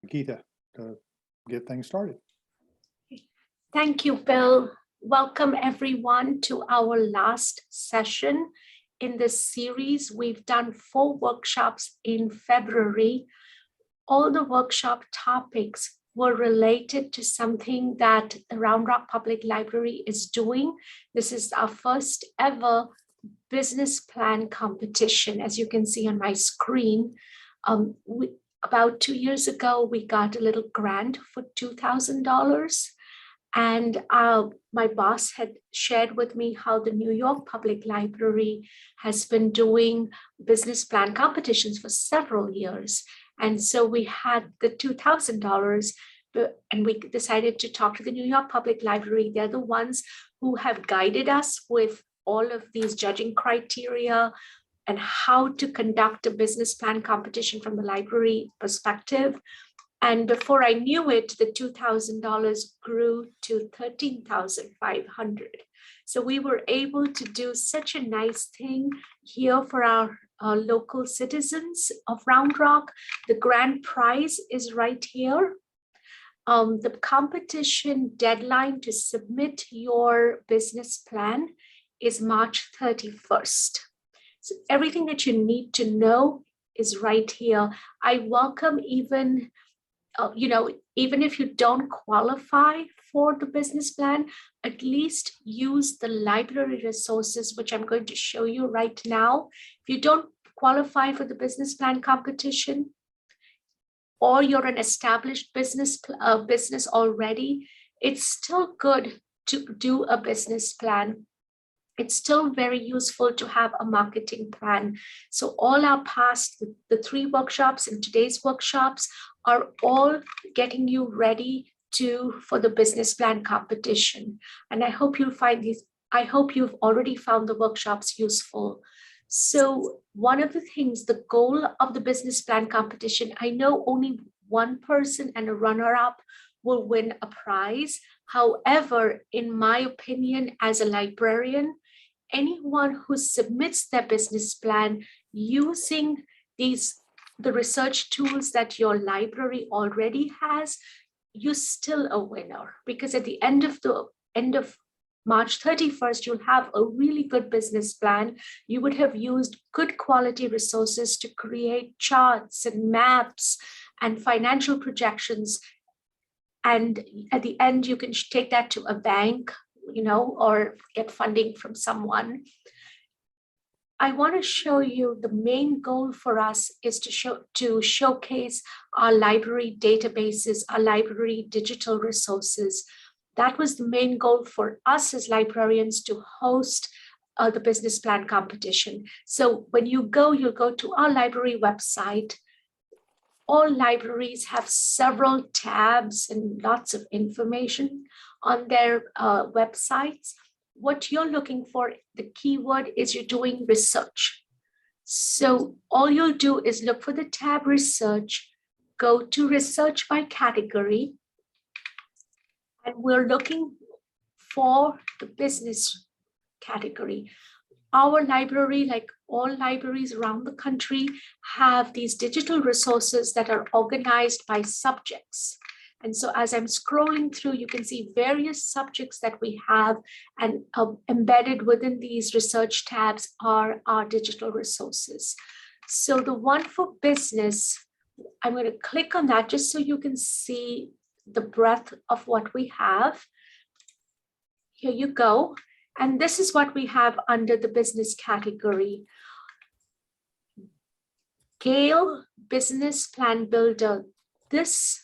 Nikita to get things started. Thank you, Bill. Welcome everyone to our last session in this series. We've done 4 workshops in February. All the workshop topics were related to something that the Round Rock Public Library is doing. This is our first ever business plan competition, as you can see on my screen. About 2 years ago, we got a little grant for $2,000. And my boss had shared with me how the New York Public Library has been doing business plan competitions for several years. And so we had the $2,000, and we decided to talk to the New York Public Library. They're the ones who have guided us with all of these judging criteria and how to conduct a business plan competition from the library perspective. And before I knew it, the $2,000 grew to $13,500. So we were able to do such a nice thing here for our local citizens of Round Rock. The grand prize is right here. The competition deadline to submit your business plan is March 31st. So everything that you need to know is right here. I welcome even if you don't qualify for the business plan, at least use the library resources, which I'm going to show you right now. If you don't qualify for the business plan competition, or you're an established business already, it's still good to do a business plan. It's still very useful to have a marketing plan. So all our past, the 3 workshops and today's workshops are all getting you ready for the business plan competition. And I hope you'll find these, I hope you've already found the workshops useful. So one of the things, the goal of the business plan competition, I know only one person and a runner-up will win a prize. However, in my opinion, as a librarian, anyone who submits their business plan using the research tools that your library already has, you're still a winner, because at the end of March 31st, you'll have a really good business plan. You would have used good quality resources to create charts and maps and financial projections. And at the end, you can take that to a bank, or get funding from someone. I want to show you the main goal for us is to showcase our library databases, our library digital resources. That was the main goal for us as librarians, to host the business plan competition. So when you'll go to our library website. All libraries have several tabs and lots of information on their websites. What you're looking for, the keyword is you're doing research. So all you'll do is look for the tab research, go to research by category, and we're looking for the business category. Our library, like all libraries around the country, have these digital resources that are organized by subjects. And so as I'm scrolling through, you can see various subjects that we have, and embedded within these research tabs are our digital resources. So the one for business, I'm going to click on that just so you can see the breadth of what we have. Here you go. And this is what we have under the business category. Gale Business Plan Builder. This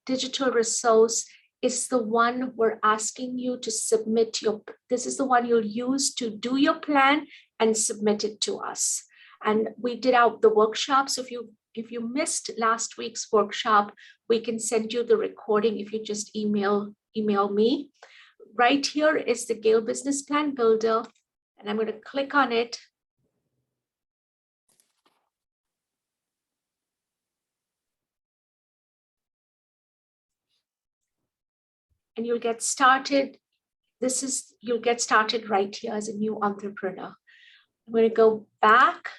digital resource is the one we're asking you to submit this is the one you'll use to do your plan and submit it to us. And we did out the workshop. So if you missed last week's workshop, we can send you the recording if you just email me. Right here is the Gale Business Plan Builder, and I'm going to click on it. And you'll get started. You'll get started right here as a new entrepreneur. I'm going to go back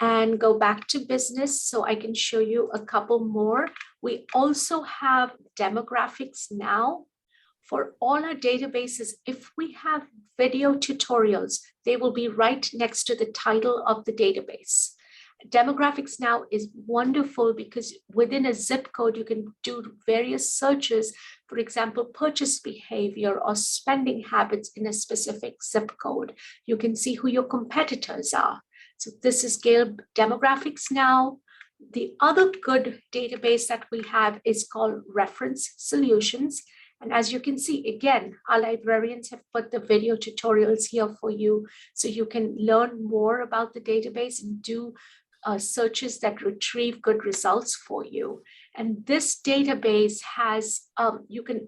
and go back to business so I can show you a couple more. We also have demographics now. For all our databases, if we have video tutorials, they will be right next to the title of the database. Demographics now is wonderful because within a zip code, you can do various searches, for example, purchase behavior or spending habits in a specific zip code. You can see who your competitors are. So this is Gale Demographics now. The other good database that we have is called Reference Solutions. And as you can see, again, our librarians have put the video tutorials here for you so you can learn more about the database and do searches that retrieve good results for you. And this database has, you can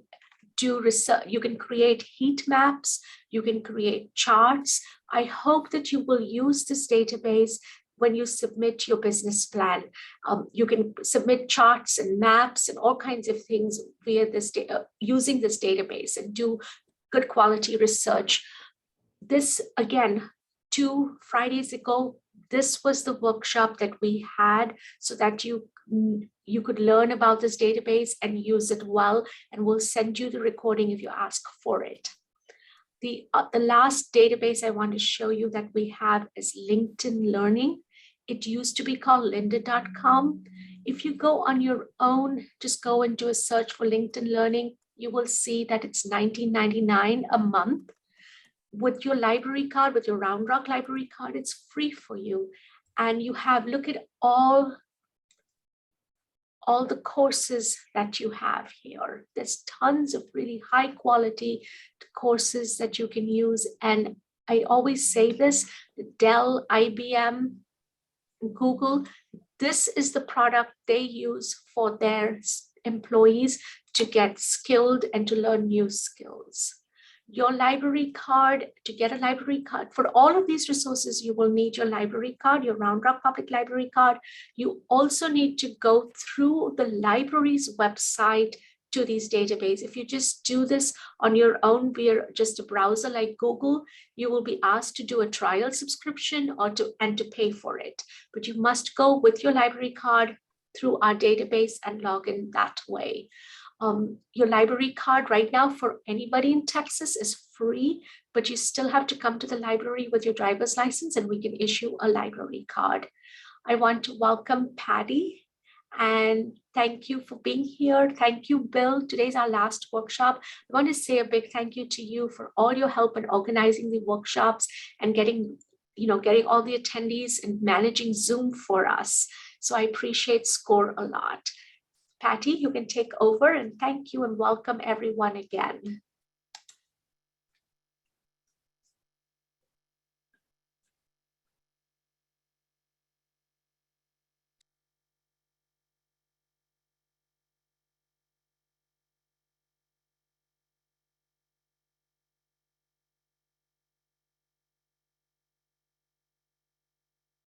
do research, you can create heat maps, you can create charts. I hope that you will use this database when you submit your business plan. You can submit charts and maps and all kinds of things via this using this database and do good quality research. This, again, 2 Fridays ago, this was the workshop that we had so that you could learn about this database and use it well, and we'll send you the recording if you ask for it. The last database I want to show you that we have is LinkedIn Learning. It used to be called lynda.com. If you go on your own, just go and do a search for LinkedIn Learning, you will see that it's $19.99 a month. With your library card, with your Round Rock library card, it's free for you. And you have, look at all the courses that you have here. There's tons of really high quality courses that you can use. And I always say this, Dell, IBM, Google, this is the product they use for their employees to get skilled and to learn new skills. Your library card, to get a library card, for all of these resources, you will need your library card, your Round Rock Public Library card. You also need to go through the library's website to these databases. If you just do this on your own via just a browser like Google, you will be asked to do a trial subscription or to pay for it. But you must go with your library card through our database and log in that way. Your library card right now for anybody in Texas is free, but you still have to come to the library with your driver's license and we can issue a library card. I want to welcome Patty and thank you for being here. Thank you, Bill. Today's our last workshop. I want to say a big thank you to you for all your help in organizing the workshops and getting all the attendees and managing Zoom for us. So I appreciate SCORE a lot. Patty, you can take over, and thank you and welcome everyone again.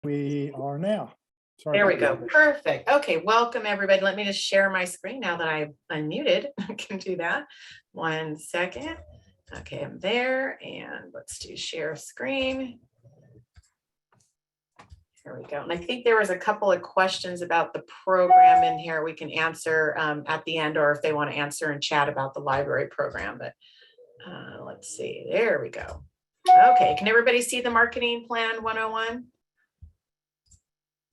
We are now. Sorry There we about go. that. Perfect. Okay. Welcome, everybody. Let me just share my screen now that I've unmuted. I can do that. 1 second. Okay, I'm there. And let's do share screen. Here we go. And I think there was a couple of questions about the program in here we can answer at the end, or if they want to answer in chat about the library program. But let's see. There we go. Okay. Can everybody see the marketing plan 101?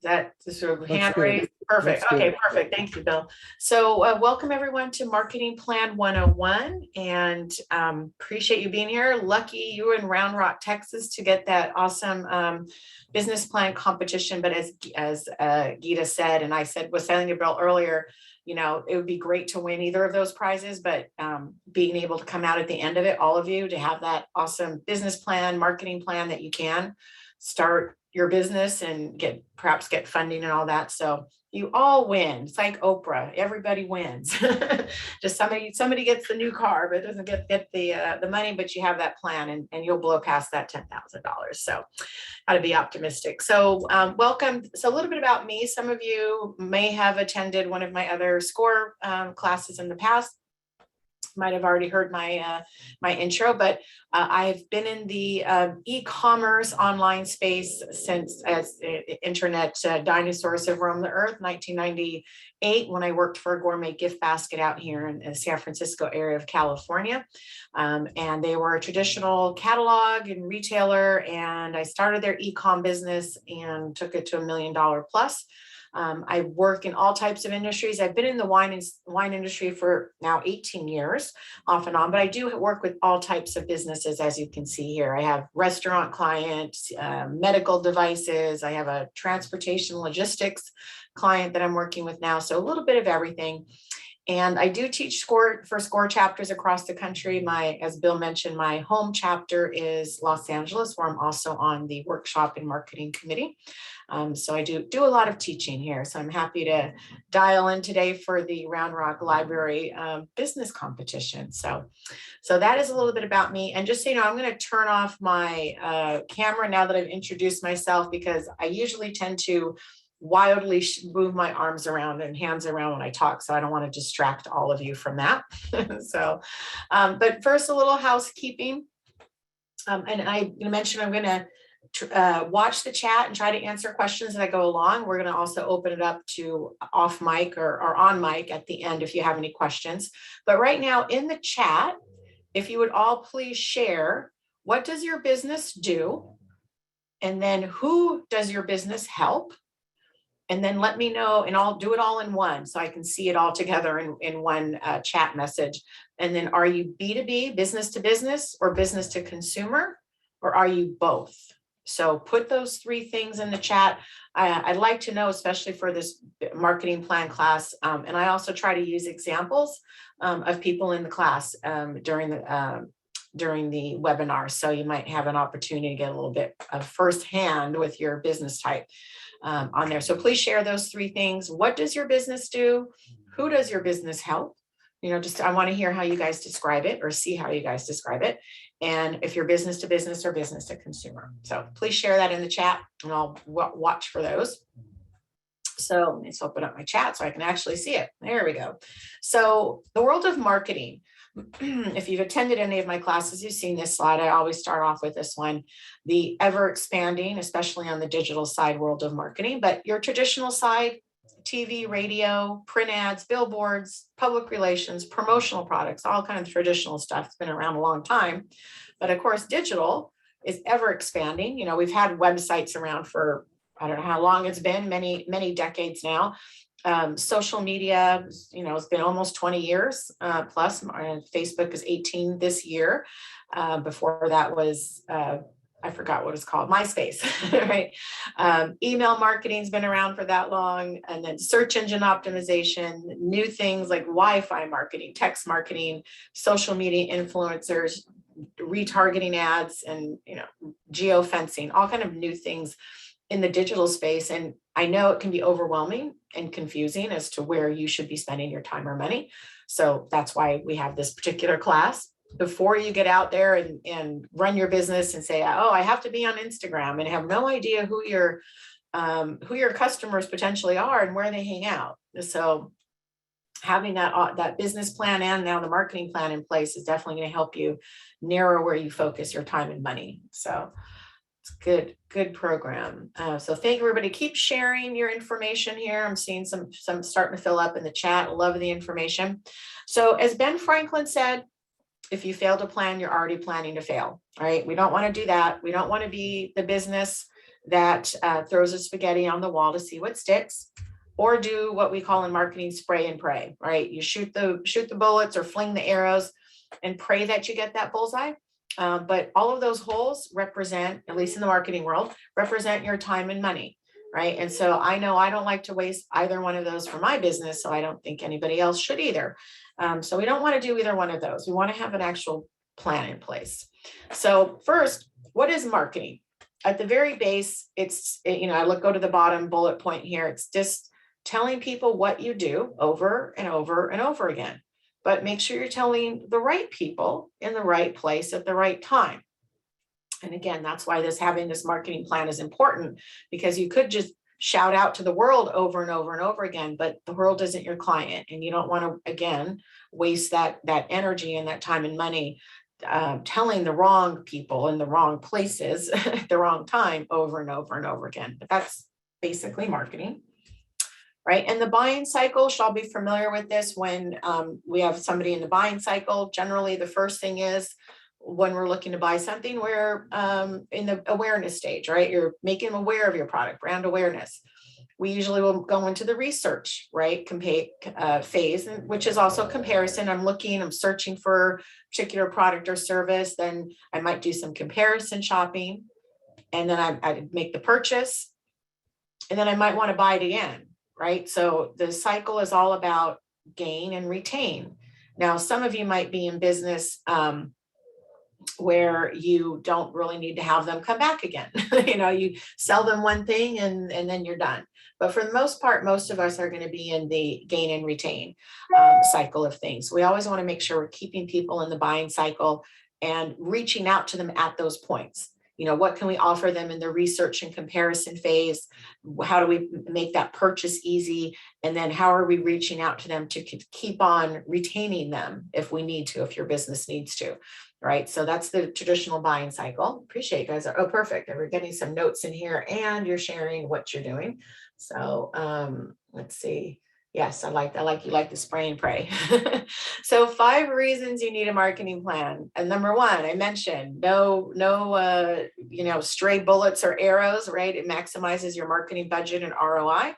That the sort of hand raised? Perfect. Okay, perfect. Thank you, Bill. So welcome everyone to Marketing Plan 101 and appreciate you being here. Lucky you were in Round Rock, Texas to get that awesome business plan competition. But as Geeta said, and I was telling you, Bill, earlier, it would be great to win either of those prizes, but being able to come out at the end of it, all of you, to have that awesome business plan, marketing plan that you can start your business and perhaps get funding and all that. So you all win. It's like Oprah, everybody wins. Just somebody gets the new car, but doesn't get the money, but you have that plan and you'll blow past that $10,000. So got to be optimistic. So welcome. So a little bit about me. Some of you may have attended one of my other SCORE classes in the past. might have already heard my my intro, but I've been in the e-commerce online space since as internet dinosaurs have roamed the earth, 1998, when I worked for a gourmet gift basket out here in the San Francisco area of California. And they were a traditional catalog and retailer, and I started their e-com business and took it to $1 million plus. I work in all types of industries. I've been in the wine industry for now 18 years off and on, but I do work with all types of businesses, as you can see here. I have restaurant clients, medical devices. I have a transportation logistics client that I'm working with now. So a little bit of everything. And I do teach SCORE chapters across the country. As Bill mentioned, my home chapter is Los Angeles, where I'm also on the workshop and marketing committee. So I do a lot of teaching here. So I'm happy to dial in today for the Round Rock Library business competition. So that is a little bit about me. And just so you know, I'm going to turn off my camera now that I've introduced myself, because I usually tend to wildly move my arms around and hands around when I talk. So I don't want to distract all of you from that. But first, a little housekeeping. And I mentioned I'm going to watch the chat and try to answer questions as I go along. We're going to also open it up to off mic or on mic at the end if you have any questions. But right now in the chat, if you would all please share, what does your business do? And then who does your business help? And then let me know, and I'll do it all in one so I can see it all together in one chat message. And then, are you B2B, business to business, or business to consumer, or are you both? So put those three things in the chat. I'd like to know, especially for this marketing plan class. And I also try to use examples of people in the class during the webinar. So you might have an opportunity to get a little bit of firsthand with your business type on there. So please share those three things. What does your business do? Who does your business help? I want to hear how you guys describe it, or see how you guys describe it. And if you're business to business or business to consumer. So please share that in the chat, and I'll watch for those. So let's open up my chat so I can actually see it. There we go. So the world of marketing. If you've attended any of my classes, you've seen this slide. I always start off with this one, the ever expanding, especially on the digital side, world of marketing. But your traditional side, TV, radio, print ads, billboards, public relations, promotional products, all kind of traditional stuff. It's been around a long time. But of course, digital is ever expanding. We've had websites around for, I don't know how long it's been, many, many decades now. Social media, it's been almost 20 years plus. Facebook is 18 this year. Before that was, I forgot what it's called, MySpace, right? Email marketing's been around for that long. And then search engine optimization, new things like Wi-Fi marketing, text marketing, social media influencers, retargeting ads, and geofencing, all kind of new things in the digital space. And I know it can be overwhelming and confusing as to where you should be spending your time or money. So that's why we have this particular class. Before you get out there and run your business and say, oh, I have to be on Instagram, and have no idea who your customers potentially are and where they hang out. So having that business plan and now the marketing plan in place is definitely going to help you narrow where you focus your time and money. So it's good program. So thank everybody. Keep sharing your information here. I'm seeing some starting to fill up in the chat. Love the information. So as Ben Franklin said, if you fail to plan, you're already planning to fail. All right. We don't want to do that. We don't want to be the business that throws a spaghetti on the wall to see what sticks, or do what we call in marketing spray and pray. Right. You shoot the bullets or fling the arrows and pray that you get that bullseye. But all of those holes represent, at least in the marketing world, represent your time and money, right? And so I know I don't like to waste either one of those for my business, so I don't think anybody else should either. So we don't want to do either one of those. We want to have an actual plan in place. So first, what is marketing? At the very base, it's, go to the bottom bullet point here. It's just telling people what you do over and over and over again. But make sure you're telling the right people in the right place at the right time. And again, that's why having this marketing plan is important, because you could just shout out to the world over and over and over again, but the world isn't your client, and you don't want to, again, waste that energy and that time and money telling the wrong people in the wrong places at the wrong time over and over and over again. But that's basically marketing. Right. And the buying cycle, shall be familiar with this. When we have somebody in the buying cycle, generally the first thing is when we're looking to buy something, we're in the awareness stage, right? You're making them aware of your product, brand awareness. We usually will go into the research, right? Phase, which is also comparison. I'm searching for a particular product or service. Then I might do some comparison shopping, and then I make the purchase, and then I might want to buy it again. Right. So the cycle is all about gain and retain. Now, some of you might be in business where you don't really need to have them come back again. You sell them one thing and then you're done. But for the most part, most of us are going to be in the gain and retain cycle of things. We always want to make sure we're keeping people in the buying cycle and reaching out to them at those points. What can we offer them in the research and comparison phase? How do we make that purchase easy? And then how are we reaching out to them to keep on retaining them if we need to, if your business needs to, right? So that's the traditional buying cycle. Appreciate you guys. Oh, perfect. And we're getting some notes in here and you're sharing what you're doing. So let's see. Yes, I like you like to spray and pray. So 5 reasons you need a marketing plan. And number 1, I mentioned no stray bullets or arrows, right? It maximizes your marketing budget and ROI.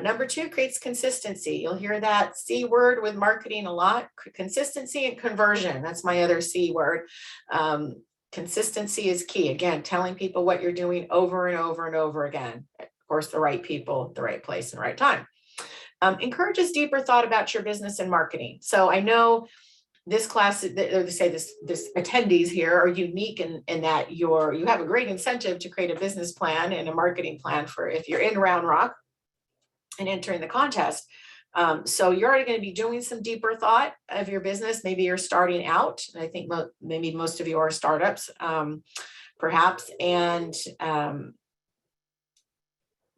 Number 2, creates consistency. You'll hear that C word with marketing a lot. Consistency and conversion. That's my other C word. Consistency is key. Again, telling people what you're doing over and over and over again. Of course, the right people, the right place, and the right time. Encourages deeper thought about your business and marketing. So I know this class, they say this attendees here are unique in that you have a great incentive to create a business plan and a marketing plan for if you're in Round Rock and entering the contest. So you're already going to be doing some deeper thought of your business. Maybe you're starting out. I think maybe most of you are startups, perhaps, and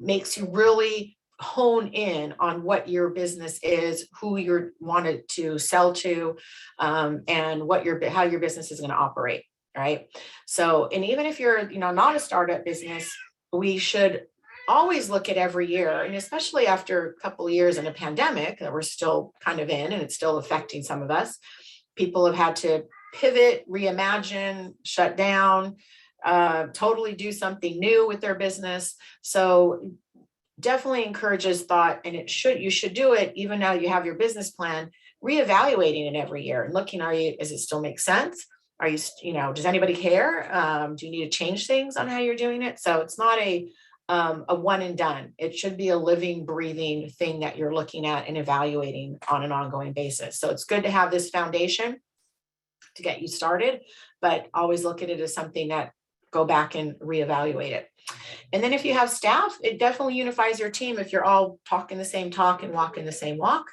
makes you really hone in on what your business is, who you're wanted to sell to, and how your business is going to operate, right? So, and even if you're, not a startup business, we should always look at every year, and especially after a couple of years in a pandemic that we're still kind of in, and it's still affecting some of us. People have had to pivot, reimagine, shut down, totally do something new with their business. So definitely encourages thought, and you should do it even now you have your business plan, reevaluating it every year and looking, does it still make sense? Are you, does anybody care? Do you need to change things on how you're doing it? So it's not a one and done. It should be a living, breathing thing that you're looking at and evaluating on an ongoing basis. So it's good to have this foundation to get you started, but always look at it as something that go back and reevaluate it. And then if you have staff, it definitely unifies your team if you're all talking the same talk and walking the same walk,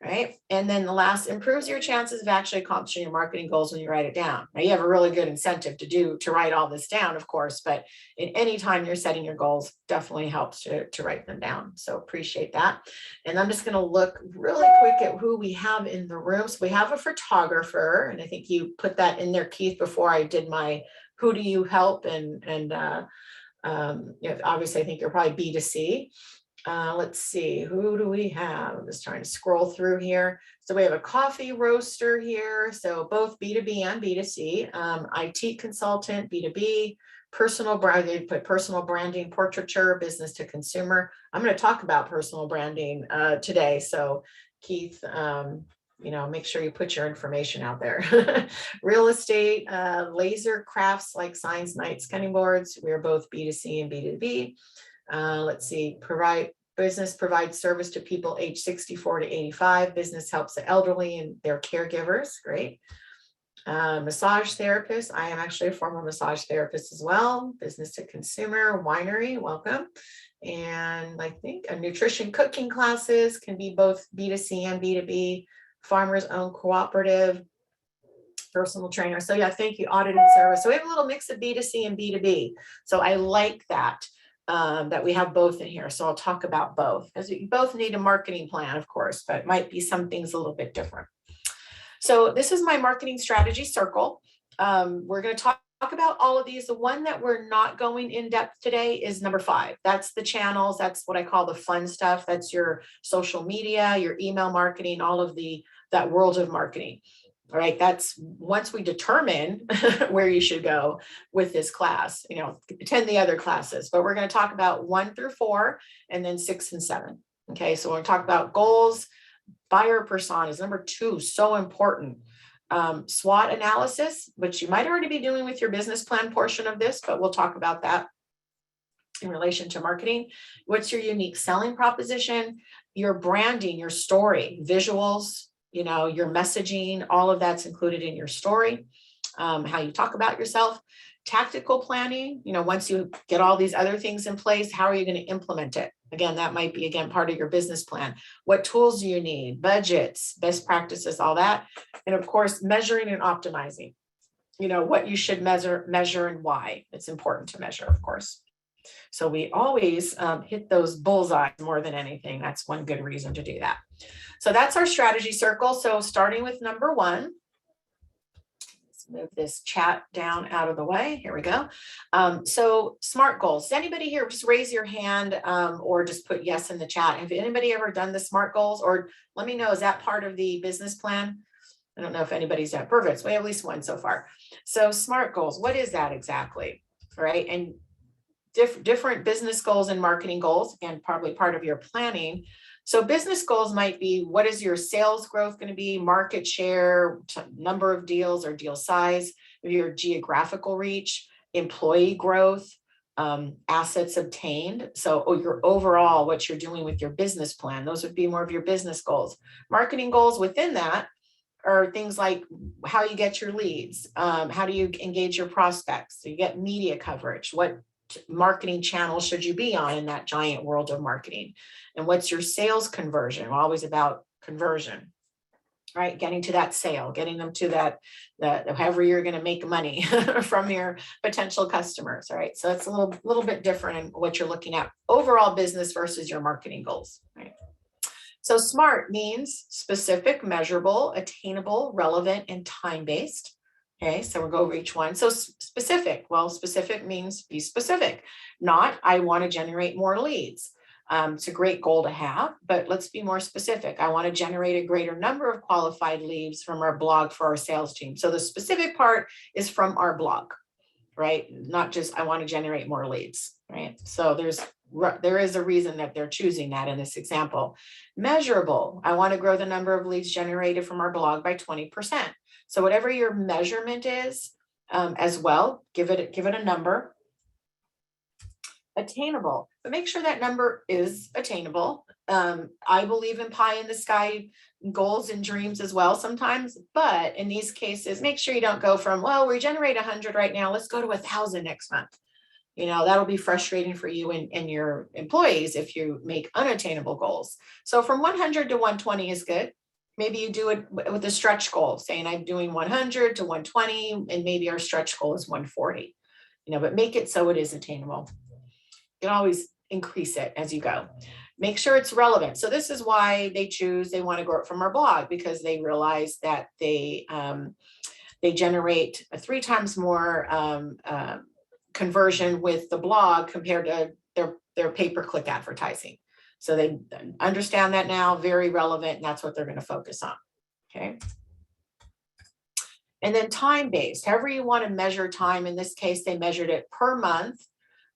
right? And then the last, improves your chances of actually accomplishing your marketing goals when you write it down. Now you have a really good incentive to write all this down, of course, but in any time you're setting your goals, definitely helps to write them down. So appreciate that. And I'm just going to look really quick at who we have in the room. So we have a photographer, and I think you put that in there, Keith, before I did my who do you help, and obviously I think you're probably B2C. Let's see, who do we have? I'm just trying to scroll through here. So we have a coffee roaster here. So both B2B and B2C, IT consultant, B2B, personal branding, put personal branding, portraiture, business to consumer. I'm going to talk about personal branding today. So Keith, make sure you put your information out there. Real estate, laser crafts like signs, nights, cutting boards. We're both B2C and B2B. Let's see, provides service to people age 64 to 85. Business helps the elderly and their caregivers. Great. Massage therapist. I am actually a former massage therapist as well. Business to consumer, winery, welcome. And I think a nutrition cooking classes can be both B2C and B2B. Farmers owned cooperative, personal trainer. So yeah, thank you. Audit and service. So we have a little mix of B2C and B2B. So I like that. that we have both in here. So I'll talk about both, as you both need a marketing plan, of course, but it might be some things a little bit different. So this is my marketing strategy circle. We're going to talk about all of these. The one that we're not going in depth today is number 5. That's the channels. That's what I call the fun stuff. That's your social media, your email marketing, all of that world of marketing. All right. That's once we determine where you should go with this class, attend the other classes, but we're going to talk about 1 through 4 and then 6 and 7. Okay. So we're going to talk about goals. Buyer personas, number 2, so important. SWOT analysis, which you might already be doing with your business plan portion of this, but we'll talk about that in relation to marketing. What's your unique selling proposition, your branding, your story, visuals, your messaging, all of that's included in your story, how you talk about yourself. Tactical planning, once you get all these other things in place, how are you going to implement it? Again, that might be, part of your business plan. What tools do you need? Budgets, best practices, all that. And of course, measuring and optimizing, what you should measure and why. It's important to measure, of course. So we always hit those bullseyes more than anything. That's one good reason to do that. So that's our strategy circle. So starting with number 1. Move this chat down out of the way. Here we go. So SMART goals. Does anybody here just raise your hand or just put yes in the chat? Have anybody ever done the SMART goals? Or let me know, is that part of the business plan? I don't know if anybody's done. Perfect. So we have at least one so far. So SMART goals, what is that exactly? All right. And different business goals and marketing goals, and probably part of your planning. So business goals might be, what is your sales growth going to be, market share, number of deals or deal size, your geographical reach, employee growth, assets obtained. So your overall, what you're doing with your business plan, those would be more of your business goals. Marketing goals within that are things like how you get your leads, how do you engage your prospects, so you get media coverage, what marketing channel should you be on in that giant world of marketing, and what's your sales conversion? We're always about conversion, right? Getting to that sale, getting them to that however you're going to make money from your potential customers. All right, so it's a little bit different in what you're looking at, overall business versus your marketing goals, right? So SMART means specific, measurable, attainable, relevant, and time-based. Okay, so we'll go over each one. So specific, well, specific means be specific, not I want to generate more leads. It's a great goal to have, but let's be more specific. I want to generate a greater number of qualified leads from our blog for our sales team. So the specific part is from our blog, right? Not just I want to generate more leads, right? So there is a reason that they're choosing that in this example. Measurable, I want to grow the number of leads generated from our blog by 20%. So whatever your measurement is, as well, give it a number. Attainable, but make sure that number is attainable. I believe in pie in the sky goals and dreams as well sometimes, but in these cases, make sure you don't go from, well, we generate 100 right now, let's go to 1,000 next month. That'll be frustrating for you and your employees if you make unattainable goals. So from 100 to 120 is good. Maybe you do it with a stretch goal, saying I'm doing 100 to 120, and maybe our stretch goal is 140, but make it so it is attainable. You can always increase it as you go. Make sure it's relevant. So this is why they want to grow it from our blog, because they realize that they generate 3 times more conversion with the blog compared to their pay-per-click advertising. So they understand that now, very relevant, and that's what they're going to focus on. Okay. And then time-based, however you want to measure time. In this case, they measured it per month.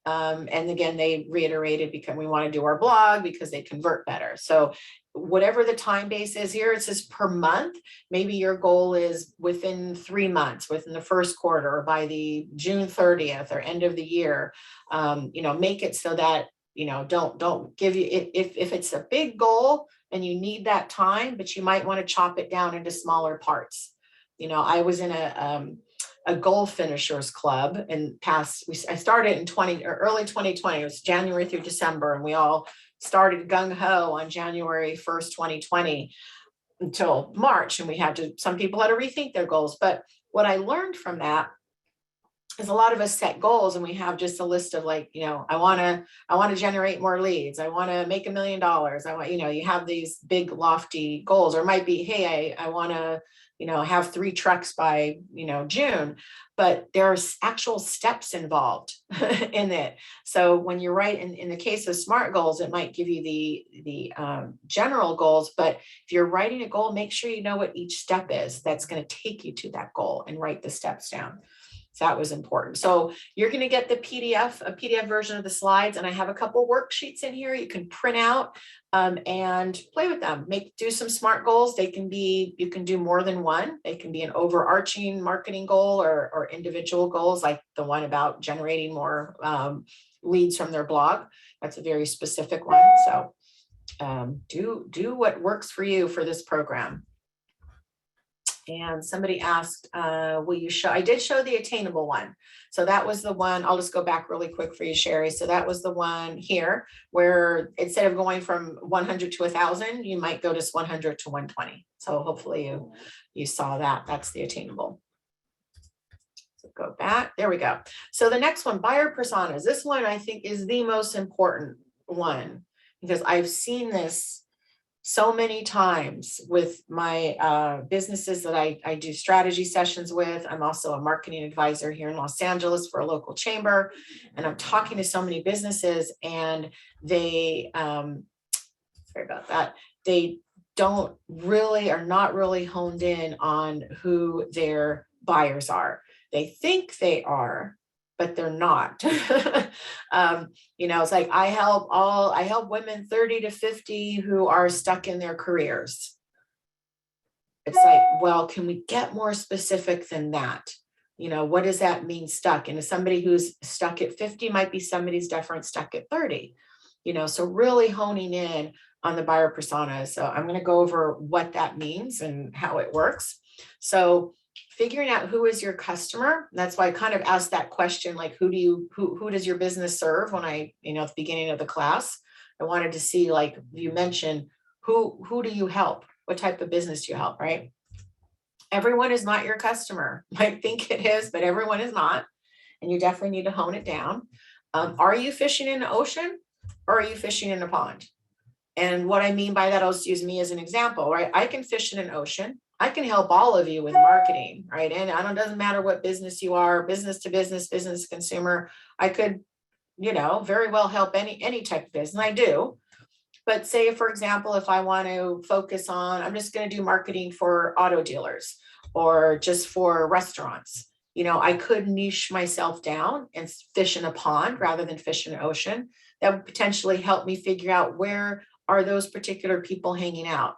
And again, they reiterated because we want to do our blog because they convert better. So whatever the time base is here, it says per month. Maybe your goal is within 3 months, within the first quarter, or by the June 30th or end of the year. Make it so that don't give you, if it's a big goal and you need that time, but you might want to chop it down into smaller parts. I was in a goal finishers club and I started in early 2020. It was January through December, and we all started gung-ho on January 1st, 2020 until March. And some people had to rethink their goals. But what I learned from that is a lot of us set goals and we have just a list of like, I want to generate more leads. I want to make $1 million. I want, you have these big lofty goals, or it might be, hey, I want to, have 3 trucks by, June, but there's actual steps involved in it. So when you're right, in the case of SMART goals, it might give you the general goals, but if you're writing a goal, make sure you know what each step is that's going to take you to that goal, and write the steps down. So that was important. So you're going to get the PDF, a PDF version of the slides, and I have a couple worksheets in here you can print out and play with them. Do some SMART goals. They can be, you can do more than one. They can be an overarching marketing goal or individual goals, like the one about generating more leads from their blog. That's a very specific one. So do what works for you for this program. And somebody asked, will you show, I did show the attainable one. So that was the one, I'll just go back really quick for you, Sherry. So that was the one here where instead of going from 100 to 1,000, you might go to 100 to 120. So hopefully you saw that. That's the attainable. So go back, there we go. So the next one, buyer personas. This one I think is the most important one, because I've seen this so many times with my businesses that I do strategy sessions with. I'm also a marketing advisor here in Los Angeles for a local chamber. And I'm talking to so many businesses, and they, sorry about that, they are not really honed in on who their buyers are. They think they are, but they're not. It's like I help women 30 to 50 who are stuck in their careers. It's like, well, can we get more specific than that? What does that mean, stuck? And somebody who's stuck at 50 might be somebody's different stuck at 30. So really honing in on the buyer persona. So I'm going to go over what that means and how it works. So figuring out who is your customer. That's why I kind of asked that question, like, who does your business serve? When at the beginning of the class, I wanted to see, like you mentioned, who do you help? What type of business do you help, right? Everyone is not your customer. You might think it is, but everyone is not. And you definitely need to hone it down. Are you fishing in the ocean, or are you fishing in a pond? And what I mean by that, I'll just use me as an example, right? I can fish in an ocean. I can help all of you with marketing, right? And it doesn't matter what business you are, business to business, business to consumer. I could, very well help any type of business. I do. But say, for example, if I want to focus on, I'm just going to do marketing for auto dealers or just for restaurants. I could niche myself down and fish in a pond rather than fish in an ocean. That would potentially help me figure out where are those particular people hanging out.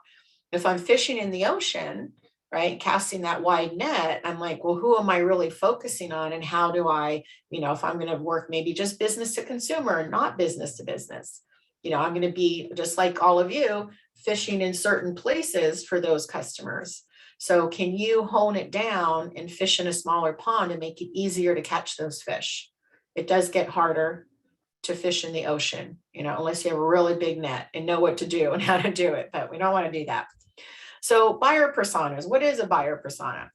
If I'm fishing in the ocean, right, casting that wide net, I'm like, well, who am I really focusing on? And how do I, if I'm going to work maybe just business to consumer, not business to business, I'm going to be just like all of you, fishing in certain places for those customers. So can you hone it down and fish in a smaller pond and make it easier to catch those fish? It does get harder to fish in the ocean, unless you have a really big net and know what to do and how to do it, but we don't want to do that. So buyer personas, what is a buyer persona?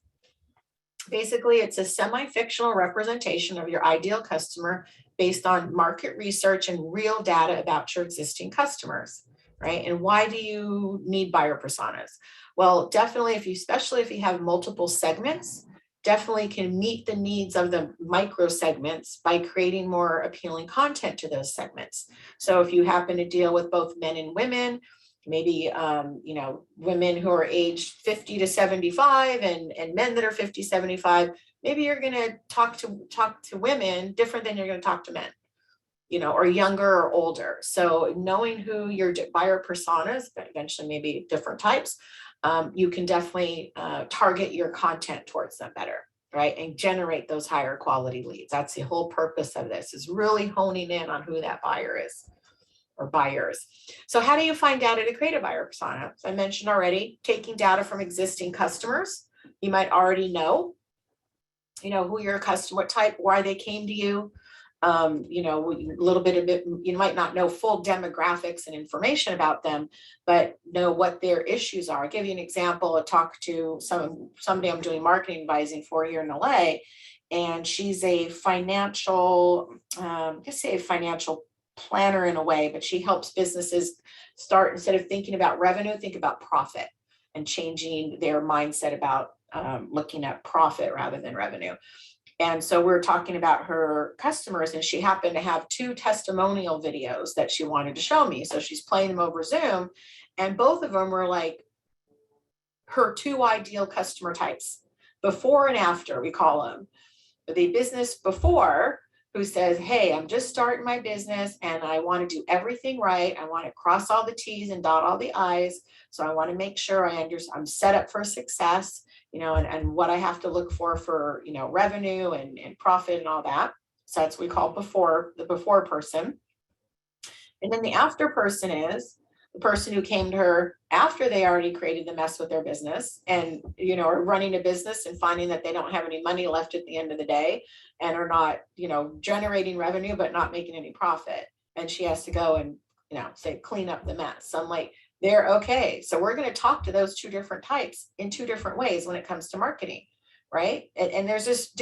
Basically, it's a semi-fictional representation of your ideal customer based on market research and real data about your existing customers, right? And why do you need buyer personas? Well, definitely, especially if you have multiple segments, definitely can meet the needs of the micro segments by creating more appealing content to those segments. So if you happen to deal with both men and women, maybe, women who are aged 50 to 75 and men that are 50, 75, maybe you're going to talk to women different than you're going to talk to men, or younger or older. So knowing who your buyer personas, but eventually maybe different types, you can definitely target your content towards them better, right? And generate those higher quality leads. That's the whole purpose of this, is really honing in on who that buyer is, or buyers. So how do you find data to create a buyer persona? As I mentioned already, taking data from existing customers. You might already know, who your customer, what type, why they came to you. A little bit of it, you might not know full demographics and information about them, but know what their issues are. I'll give you an example. I talked to somebody I'm doing marketing advising for here in LA, and she's a financial, financial planner in a way, but she helps businesses start, instead of thinking about revenue, think about profit, and changing their mindset about looking at profit rather than revenue. And so we're talking about her customers, and she happened to have 2 testimonial videos that she wanted to show me. So she's playing them over Zoom, and both of them were like her 2 ideal customer types, before and after, we call them. The business before, who says, hey, I'm just starting my business and I want to do everything right. I want to cross all the T's and dot all the I's. So I want to make sure I'm set up for success, and what I have to look for, revenue and profit and all that. So that's what we call the before person. And then the after person is the person who came to her after they already created the mess with their business and, are running a business and finding that they don't have any money left at the end of the day and are not, generating revenue, but not making any profit. And she has to go and, say, clean up the mess. So I'm like, they're okay. So we're going to talk to those 2 different types in 2 different ways when it comes to marketing, right? And there's just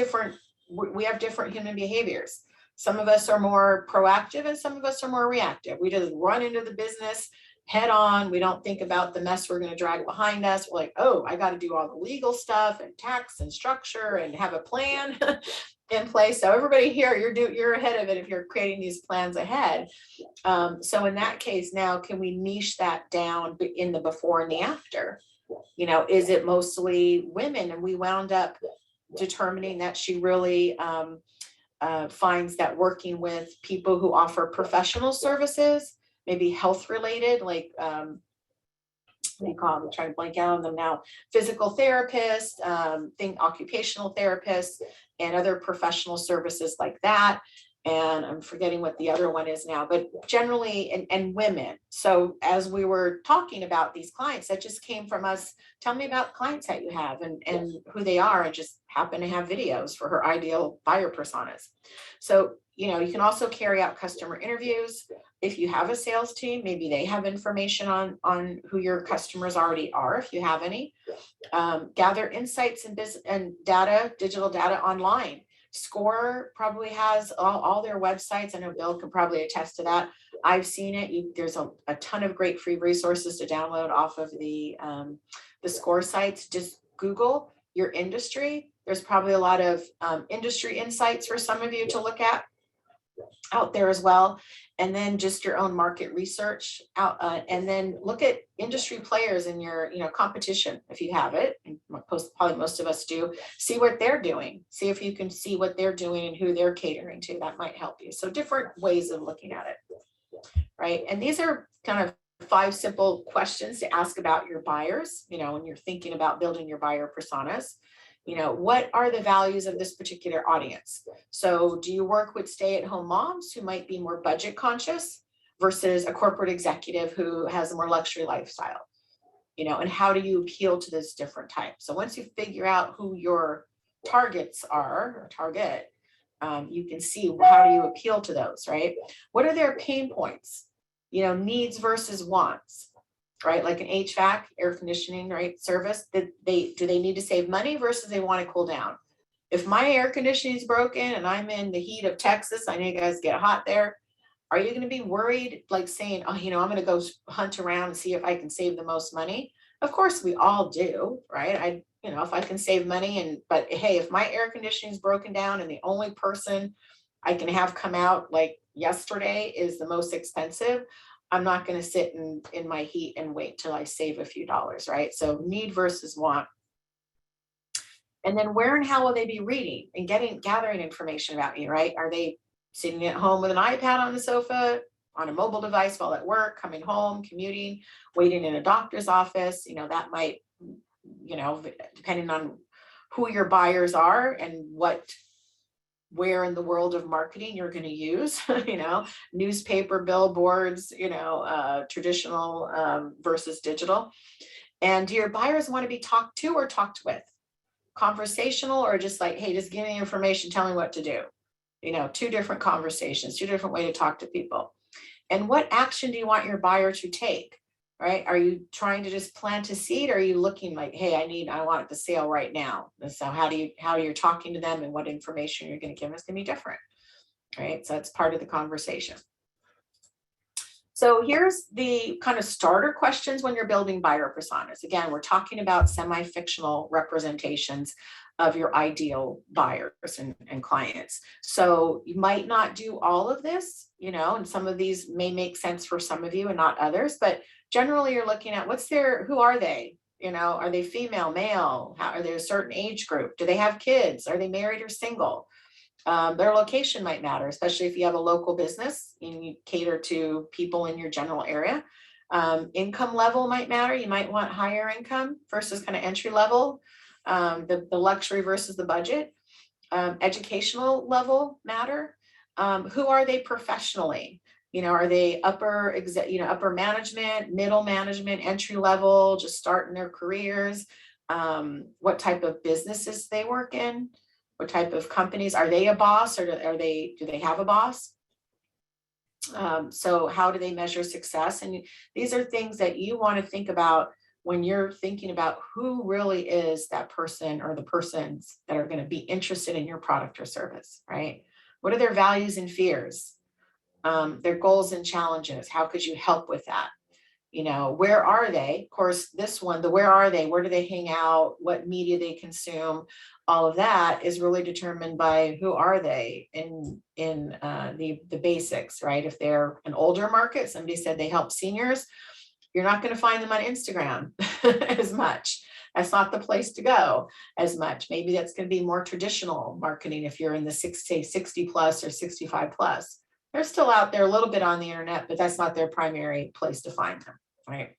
we have different human behaviors. Some of us are more proactive and some of us are more reactive. We just run into the business head on. We don't think about the mess we're going to drag behind us. We're like, oh, I got to do all the legal stuff and tax and structure and have a plan in place. So everybody here, you're ahead of it if you're creating these plans ahead. So in that case, now can we niche that down in the before and the after? Is it mostly women? And we wound up determining that she really finds that working with people who offer professional services, maybe health related, like what do you call them? I'm trying to blank out on them now. Physical therapists, occupational therapists, and other professional services like that. And I'm forgetting what the other one is now, but generally, and women. So as we were talking about these clients, that just came from us. Tell me about clients that you have and who they are, and just happen to have videos for her ideal buyer personas. So, you can also carry out customer interviews. If you have a sales team, maybe they have information on who your customers already are, if you have any. Gather insights and data, digital data online. Score probably has all their websites. I know Bill can probably attest to that. I've seen it. There's a ton of great free resources to download off of the Score sites. Just Google your industry. There's probably a lot of industry insights for some of you to look at out there as well. And then just your own market research out, and then look at industry players in your competition if you have it. And probably most of us do. See what they're doing. See if you can see what they're doing and who they're catering to. That might help you. So different ways of looking at it, right? And these are kind of 5 simple questions to ask about your buyers. When you're thinking about building your buyer personas. What are the values of this particular audience? So do you work with stay-at-home moms who might be more budget conscious versus a corporate executive who has a more luxury lifestyle? And how do you appeal to this different types? So once you figure out who your targets are, or target, you can see how do you appeal to those, right? What are their pain points? Needs versus wants. Right, like an HVAC, air conditioning, right, service, do they need to save money versus they want to cool down? If my air conditioning is broken and I'm in the heat of Texas, I know you guys get hot there. Are you going to be worried, like saying, oh, I'm going to go hunt around and see if I can save the most money? Of course, we all do, right? If I can save money, but hey, if my air conditioning is broken down and the only person I can have come out like yesterday is the most expensive, I'm not going to sit in my heat and wait till I save a few dollars, right? So need versus want. And then where and how will they be reading and gathering information about you, right? Are they sitting at home with an iPad on the sofa, on a mobile device while at work, coming home, commuting, waiting in a doctor's office? That might, depending on who your buyers are and where in the world of marketing you're going to use, newspaper, billboards, traditional versus digital. And do your buyers want to be talked to or talked with? Conversational, or just like, hey, just give me information, tell me what to do. 2 different conversations, 2 different ways to talk to people. And what action do you want your buyer to take? right? Are you trying to just plant a seed? Or are you looking like, hey, I want it to sale right now. And so how you're talking to them and what information you're going to give them is going to be different, right? So that's part of the conversation. So here's the kind of starter questions when you're building buyer personas. Again, we're talking about semi-fictional representations of your ideal buyers and clients. So you might not do all of this, and some of these may make sense for some of you and not others, but generally you're looking at who are they? Are they female, male? Are they a certain age group? Do they have kids? Are they married or single? Their location might matter, especially if you have a local business and you cater to people in your general area. Income level might matter. You might want higher income versus kind of entry level, the luxury versus the budget. Educational level matter. Who are they professionally? Are they upper management, middle management, entry level, just starting their careers? What type of businesses they work in? What type of companies? Are they a boss, or do they have a boss? So how do they measure success? And these are things that you want to think about when you're thinking about who really is that person or the persons that are going to be interested in your product or service, right? What are their values and fears? Their goals and challenges? How could you help with that? Where are they? Of course, this one, where are they? Where do they hang out? What media they consume? All of that is really determined by who are they in the basics, right? If they're an older market, somebody said they help seniors, you're not going to find them on Instagram as much. That's not the place to go as much. Maybe that's going to be more traditional marketing if you're in the 60 plus or 65 plus. They're still out there a little bit on the internet, but that's not their primary place to find them, right?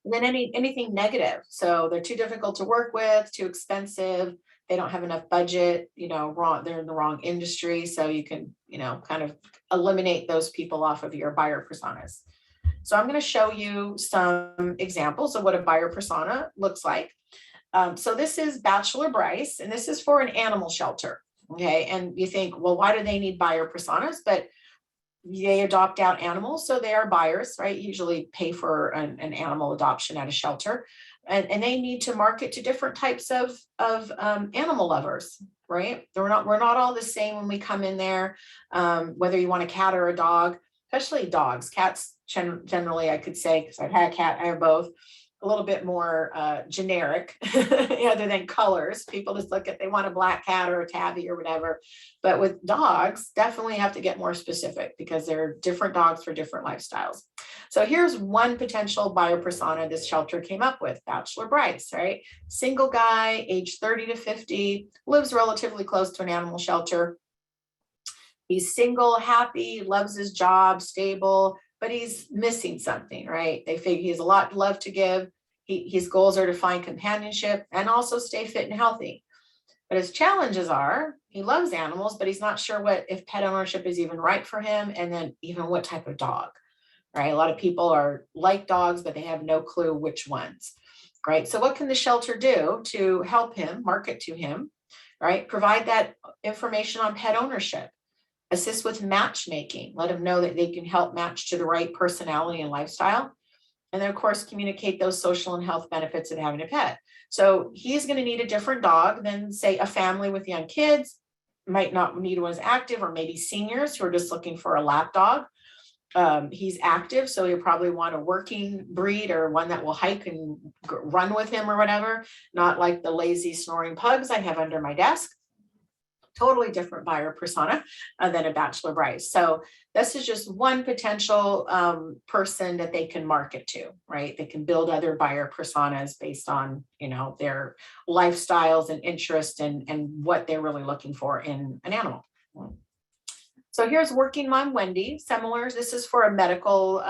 And then anything negative. So they're too difficult to work with, too expensive. They don't have enough budget, they're in the wrong industry. So you can, kind of eliminate those people off of your buyer personas. So I'm going to show you some examples of what a buyer persona looks like. So this is Bachelor Bryce, and this is for an animal shelter. Okay. And you think, well, why do they need buyer personas? But they adopt out animals, so they are buyers, right? Usually pay for an animal adoption at a shelter, and they need to market to different types of animal lovers, right? We're not all the same when we come in there, whether you want a cat or a dog, especially dogs. Cats generally, I could say, because I've had a cat, I have both, a little bit more generic other than colors. People just they want a black cat or a tabby or whatever. But with dogs, definitely have to get more specific because they're different dogs for different lifestyles. So here's one potential buyer persona this shelter came up with, Bachelor Bryce, right? Single guy, age 30 to 50, lives relatively close to an animal shelter. He's single, happy, loves his job, stable, but he's missing something, right? They figure he has a lot of love to give. His goals are to find companionship and also stay fit and healthy. But his challenges are, he loves animals, but he's not sure if pet ownership is even right for him, and then even what type of dog, right? A lot of people like dogs, but they have no clue which ones, right? So what can the shelter do to help him, market to him, right? Provide that information on pet ownership. Assist with matchmaking, let them know that they can help match to the right personality and lifestyle. And then, of course, communicate those social and health benefits of having a pet. So he's going to need a different dog than, say, a family with young kids, might not need one as active, or maybe seniors who are just looking for a lap dog. He's active, so he'll probably want a working breed or one that will hike and run with him or whatever, not like the lazy snoring pugs I have under my desk. Totally different buyer persona than a Bachelor Bryce. So this is just one potential person that they can market to, right? They can build other buyer personas based on, their lifestyles and interests and what they're really looking for in an animal. So here's Working Mom Wendy. Similar, this is for a medical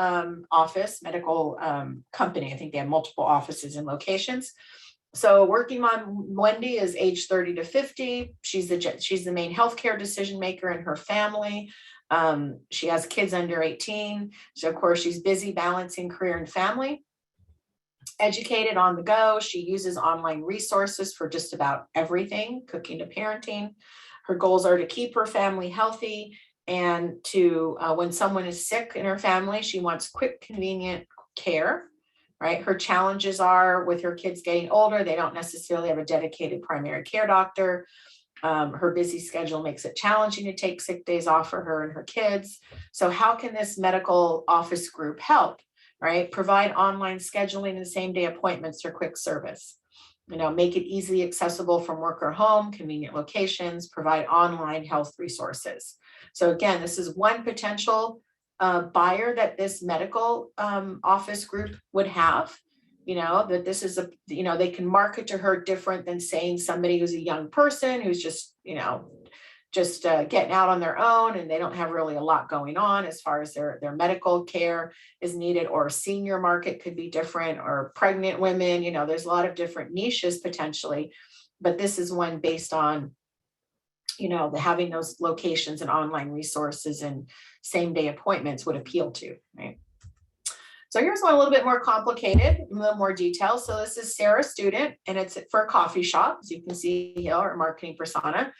medical company. I think they have multiple offices and locations. So Working Mom Wendy is age 30 to 50. She's the main healthcare decision maker in her family. She has kids under 18. So of course, she's busy balancing career and family. Educated on the go. She uses online resources for just about everything, cooking to parenting. Her goals are to keep her family healthy and to, when someone is sick in her family, she wants quick, convenient care, right? Her challenges are with her kids getting older, they don't necessarily have a dedicated primary care doctor. Her busy schedule makes it challenging to take sick days off for her and her kids. So how can this medical office group help, right? Provide online scheduling and same day appointments for quick service. Make it easily accessible from work or home, convenient locations, provide online health resources. So again, this is one potential buyer that this medical office group would have. That this is they can market to her different than saying somebody who's a young person who's just getting out on their own and they don't have really a lot going on as far as their medical care is needed, or senior market could be different, or pregnant women. There's a lot of different niches potentially, but this is one based on having those locations and online resources and same day appointments would appeal to, right? So here's one a little bit more complicated, a little more detail. So this is Sarah Student, and it's for a coffee shop, as you can see here, our marketing persona.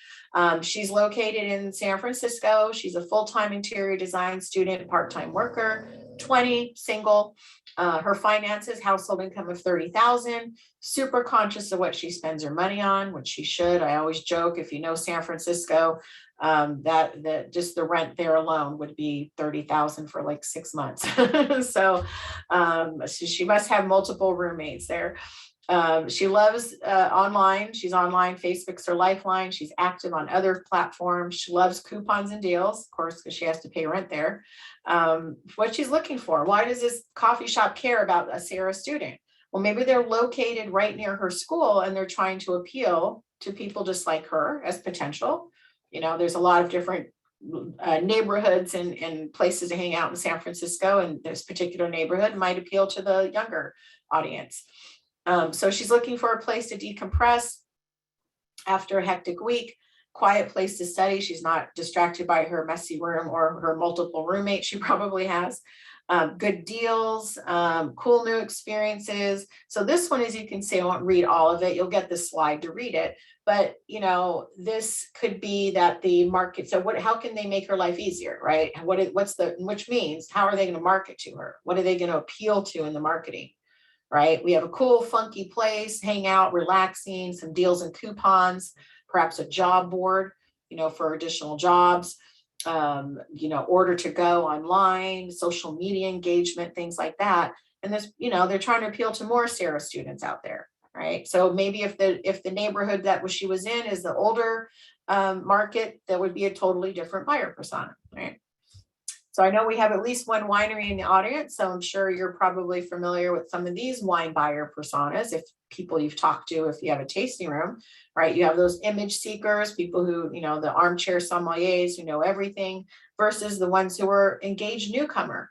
She's located in San Francisco. She's a full-time interior design student, part-time worker, 20, single. Her finances, household income of 30,000, super conscious of what she spends her money on, which she should. I always joke, if you know San Francisco, that just the rent there alone would be 30,000 for like 6 months. So she must have multiple roommates there. She loves online. She's online. Facebook's her lifeline. She's active on other platforms. She loves coupons and deals, of course, because she has to pay rent there. What she's looking for. Why does this coffee shop care about a Sarah Student? Well, maybe they're located right near her school and they're trying to appeal to people just like her as potential. There's a lot of different neighborhoods and places to hang out in San Francisco, and this particular neighborhood might appeal to the younger audience. So she's looking for a place to decompress after a hectic week, quiet place to study. She's not distracted by her messy room or her multiple roommates she probably has. Good deals, cool new experiences. So this one, as you can see, I won't read all of it. You'll get the slide to read it. But, this could be that the market, so how can they make her life easier, right? Which means, how are they going to market to her? What are they going to appeal to in the marketing, right? We have a cool, funky place, hang out, relaxing, some deals and coupons, perhaps a job board, for additional jobs, order to go online, social media engagement, things like that. And this, they're trying to appeal to more Sarah Students out there. Right. So maybe if the neighborhood that she was in is the older market, that would be a totally different buyer persona. Right. So I know we have at least one winery in the audience, so I'm sure you're probably familiar with some of these wine buyer personas. If people you've talked to, if you have a tasting room, right, you have those image seekers, people who, the armchair sommeliers who know everything, versus the ones who are engaged newcomer.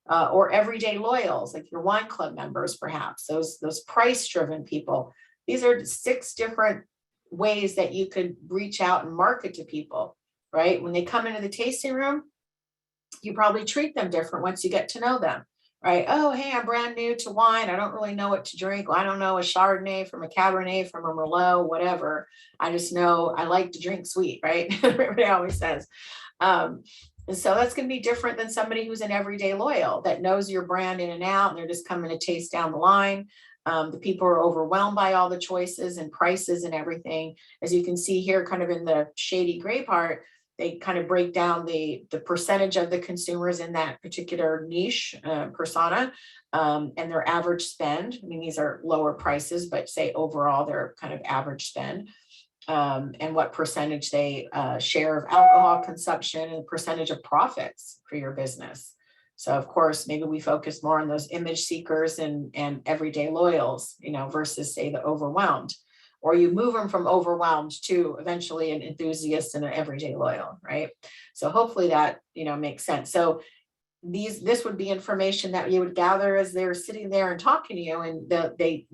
Or everyday loyals, like your wine club members, perhaps, those price-driven people. These are 6 different ways that you could reach out and market to people, right? When they come into the tasting room, you probably treat them different once you get to know them, right? Oh, hey, I'm brand new to wine. I don't really know what to drink. Well, I don't know a Chardonnay from a Cabernet from a Merlot, whatever. I just know I like to drink sweet, right? Everybody always says. And so that's going to be different than somebody who's an everyday loyal that knows your brand in and out, and they're just coming to taste down the line. The people are overwhelmed by all the choices and prices and everything. As you can see here, kind of in the shady gray part, they kind of break down the percentage of the consumers in that particular niche persona and their average spend. I mean, these are lower prices, but say overall, they're kind of average spend. And what percentage they share of alcohol consumption and percentage of profits for your business. So of course, maybe we focus more on those image seekers and everyday loyals, versus say the overwhelmed, or you move them from overwhelmed to eventually an enthusiast and an everyday loyal, right? So hopefully that, makes sense. So this would be information that you would gather as they're sitting there and talking to you, and they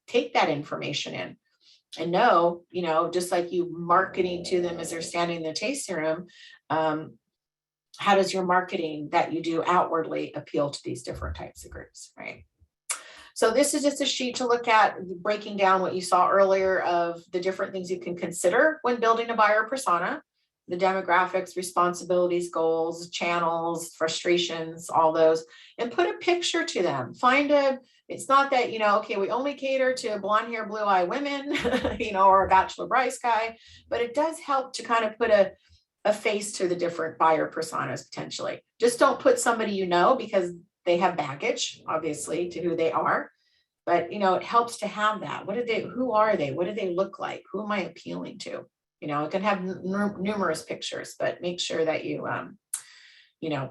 take that information in. And know, just like you marketing to them as they're standing in the tasting room, how does your marketing that you do outwardly appeal to these different types of groups, right? So this is just a sheet to look at, breaking down what you saw earlier of the different things you can consider when building a buyer persona. the demographics, responsibilities, goals, channels, frustrations, all those, and put a picture to them. It's not that, okay, we only cater to blonde hair, blue eye women, or a bachelor Bryce guy, but it does help to kind of put a face to the different buyer personas potentially. Just don't put somebody, because they have baggage, obviously, to who they are. But, it helps to have that. Who are they? What do they look like? Who am I appealing to? It can have numerous pictures, but make sure that you,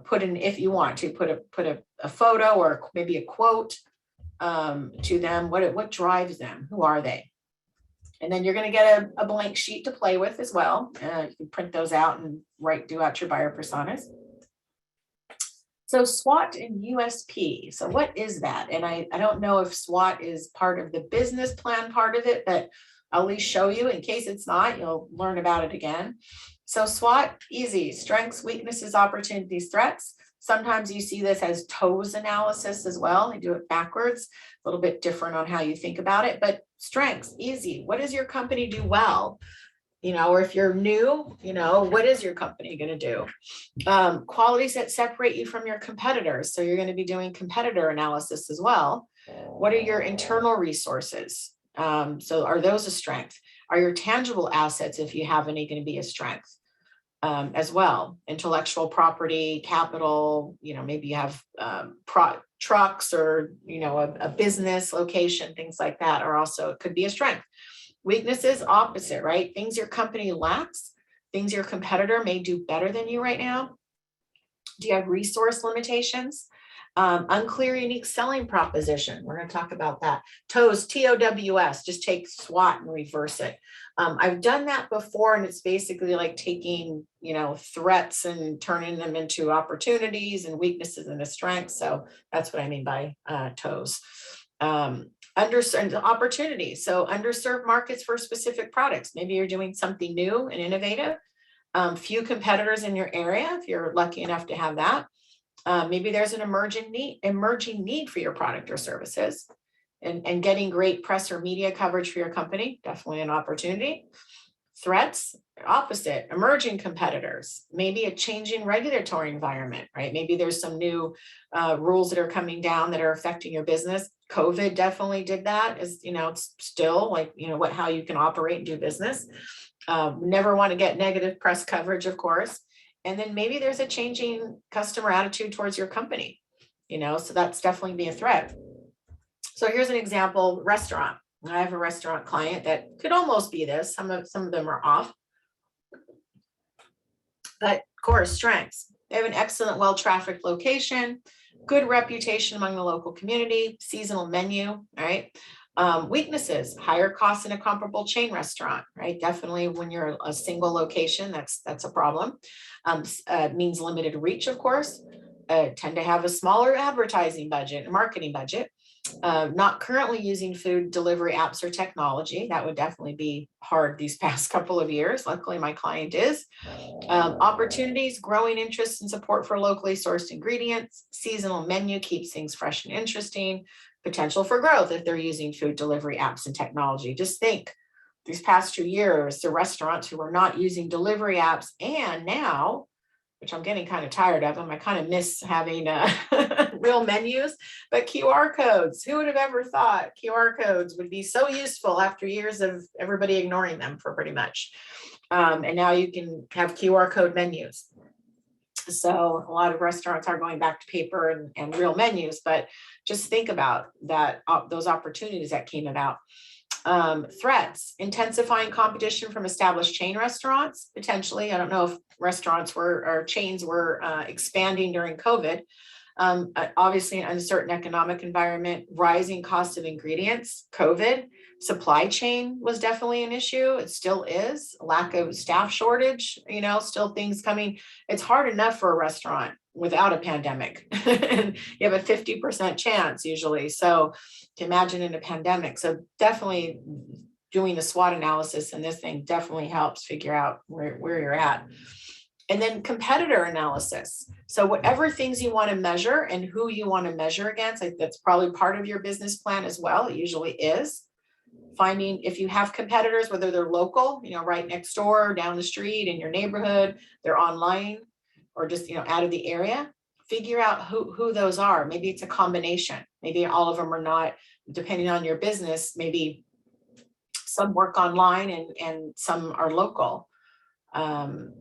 put in, if you want to put a photo or maybe a quote to them. What drives them? Who are they? And then you're going to get a blank sheet to play with as well. You can print those out and do out your buyer personas. So SWOT and USP. So what is that? And I don't know if SWOT is part of the business plan part of it, but I'll at least show you in case it's not, you'll learn about it again. So SWOT, easy, strengths, weaknesses, opportunities, threats. Sometimes you see this as TOES analysis as well. They do it backwards, a little bit different on how you think about it, but strengths, easy. What does your company do well? Or if you're new, what is your company going to do? Qualities that separate you from your competitors. So you're going to be doing competitor analysis as well. What are your internal resources? So are those a strength? Are your tangible assets, if you have any, going to be a strength as well? Intellectual property, capital, maybe you have trucks or, a business location, things like that are also, it could be a strength. Weaknesses, opposite, right? Things your company lacks, things your competitor may do better than you right now. Do you have resource limitations? Unclear unique selling proposition. We're going to talk about that. TOWS, TOWS, just take SWOT and reverse it. I've done that before, and it's basically like taking, threats and turning them into opportunities and weaknesses into strengths. So that's what I mean by TOWS. Underserved opportunities. So underserved markets for specific products. Maybe you're doing something new and innovative. Few competitors in your area, if you're lucky enough to have that. Maybe there's an emerging need for your product or services, and getting great press or media coverage for your company, definitely an opportunity. Threats, opposite, emerging competitors, maybe a changing regulatory environment, right? Maybe there's some new rules that are coming down that are affecting your business. COVID definitely did that. It's still like, how you can operate and do business. Never want to get negative press coverage, of course. And then maybe there's a changing customer attitude towards your company, so that's definitely be a threat. So here's an example, restaurant. I have a restaurant client that could almost be this. Some of them are off. But of course, strengths. They have an excellent, well-trafficked location, good reputation among the local community, seasonal menu, right? Weaknesses, higher costs in a comparable chain restaurant, right? Definitely when you're a single location, that's a problem. Means limited reach, of course. Tend to have a smaller advertising budget, marketing budget. Not currently using food delivery apps or technology. That would definitely be hard these past couple of years. Luckily, my client is. Opportunities, growing interest and support for locally sourced ingredients. Seasonal menu keeps things fresh and interesting. Potential for growth if they're using food delivery apps and technology. Just think, these past 2 years, the restaurants who were not using delivery apps, and now, which I'm getting kind of tired of them, I kind of miss having real menus, but QR codes. Who would have ever thought QR codes would be so useful after years of everybody ignoring them for pretty much. And now you can have QR code menus. So a lot of restaurants are going back to paper and real menus, but just think about that, those opportunities that came about. Threats, intensifying competition from established chain restaurants, potentially. I don't know if restaurants or chains were expanding during COVID. Obviously, an uncertain economic environment, rising cost of ingredients, COVID, supply chain was definitely an issue. It still is. Lack of staff shortage, still things coming. It's hard enough for a restaurant without a pandemic. And you have a 50% chance usually. So to imagine in a pandemic. So definitely doing a SWOT analysis in this thing definitely helps figure out where you're at. And then competitor analysis. So whatever things you want to measure and who you want to measure against, that's probably part of your business plan as well. It usually is. finding if you have competitors, whether they're local, right next door, down the street, in your neighborhood, they're online, or just, out of the area, figure out who those are. Maybe it's a combination. Maybe all of them are not, depending on your business, maybe some work online and some are local.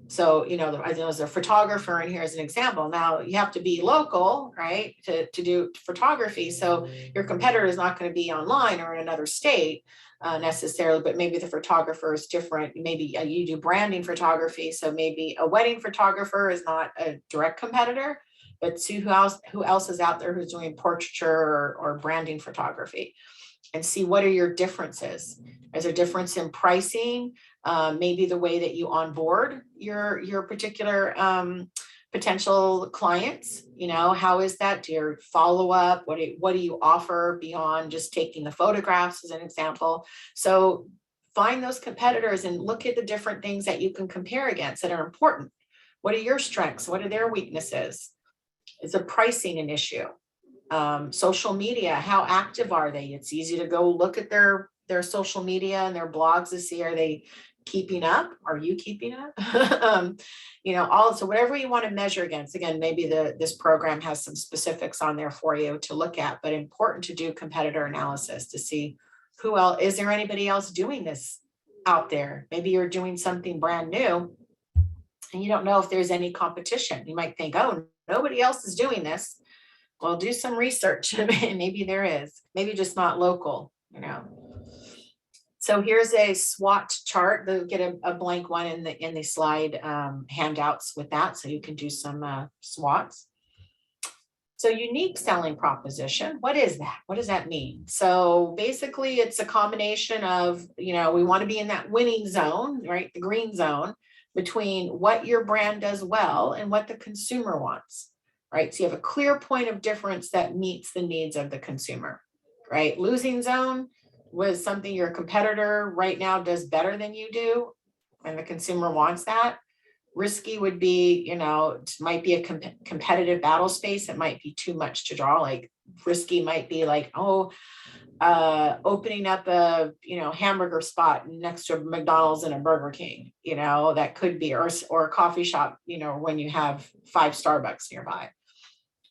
So, there's a photographer in here as an example. Now you have to be local, right, to do photography. So your competitor is not going to be online or in another state necessarily, but maybe the photographer is different. Maybe you do branding photography. So maybe a wedding photographer is not a direct competitor, but see who else is out there who's doing portraiture or branding photography, and see what are your differences. Is there a difference in pricing? Maybe the way that you onboard your particular potential clients, how is that? Do you follow up? What do you offer beyond just taking the photographs as an example? So find those competitors and look at the different things that you can compare against that are important. What are your strengths? What are their weaknesses? Is the pricing an issue? Social media, how active are they? It's easy to go look at their social media and their blogs to see, are they keeping up? Are you keeping up? Also whatever you want to measure against. Again, maybe this program has some specifics on there for you to look at, but important to do competitor analysis to see who else, is there anybody else doing this out there? Maybe you're doing something brand new and you don't know if there's any competition. You might think, oh, nobody else is doing this. Well, do some research. Maybe there is, maybe just not local, So here's a SWOT chart. They'll get a blank one in the slide handouts with that, so you can do some SWOTs. So unique selling proposition, what is that? What does that mean? So basically it's a combination of, we want to be in that winning zone, right? The green zone between what your brand does well and what the consumer wants, right? So you have a clear point of difference that meets the needs of the consumer, right? Losing zone was something your competitor right now does better than you do, and the consumer wants that. Risky would be, it might be a competitive battle space. It might be too much to draw. Like risky might be like, opening up a, hamburger spot next to a McDonald's and a Burger King, that could be, or a coffee shop, when you have 5 Starbucks nearby,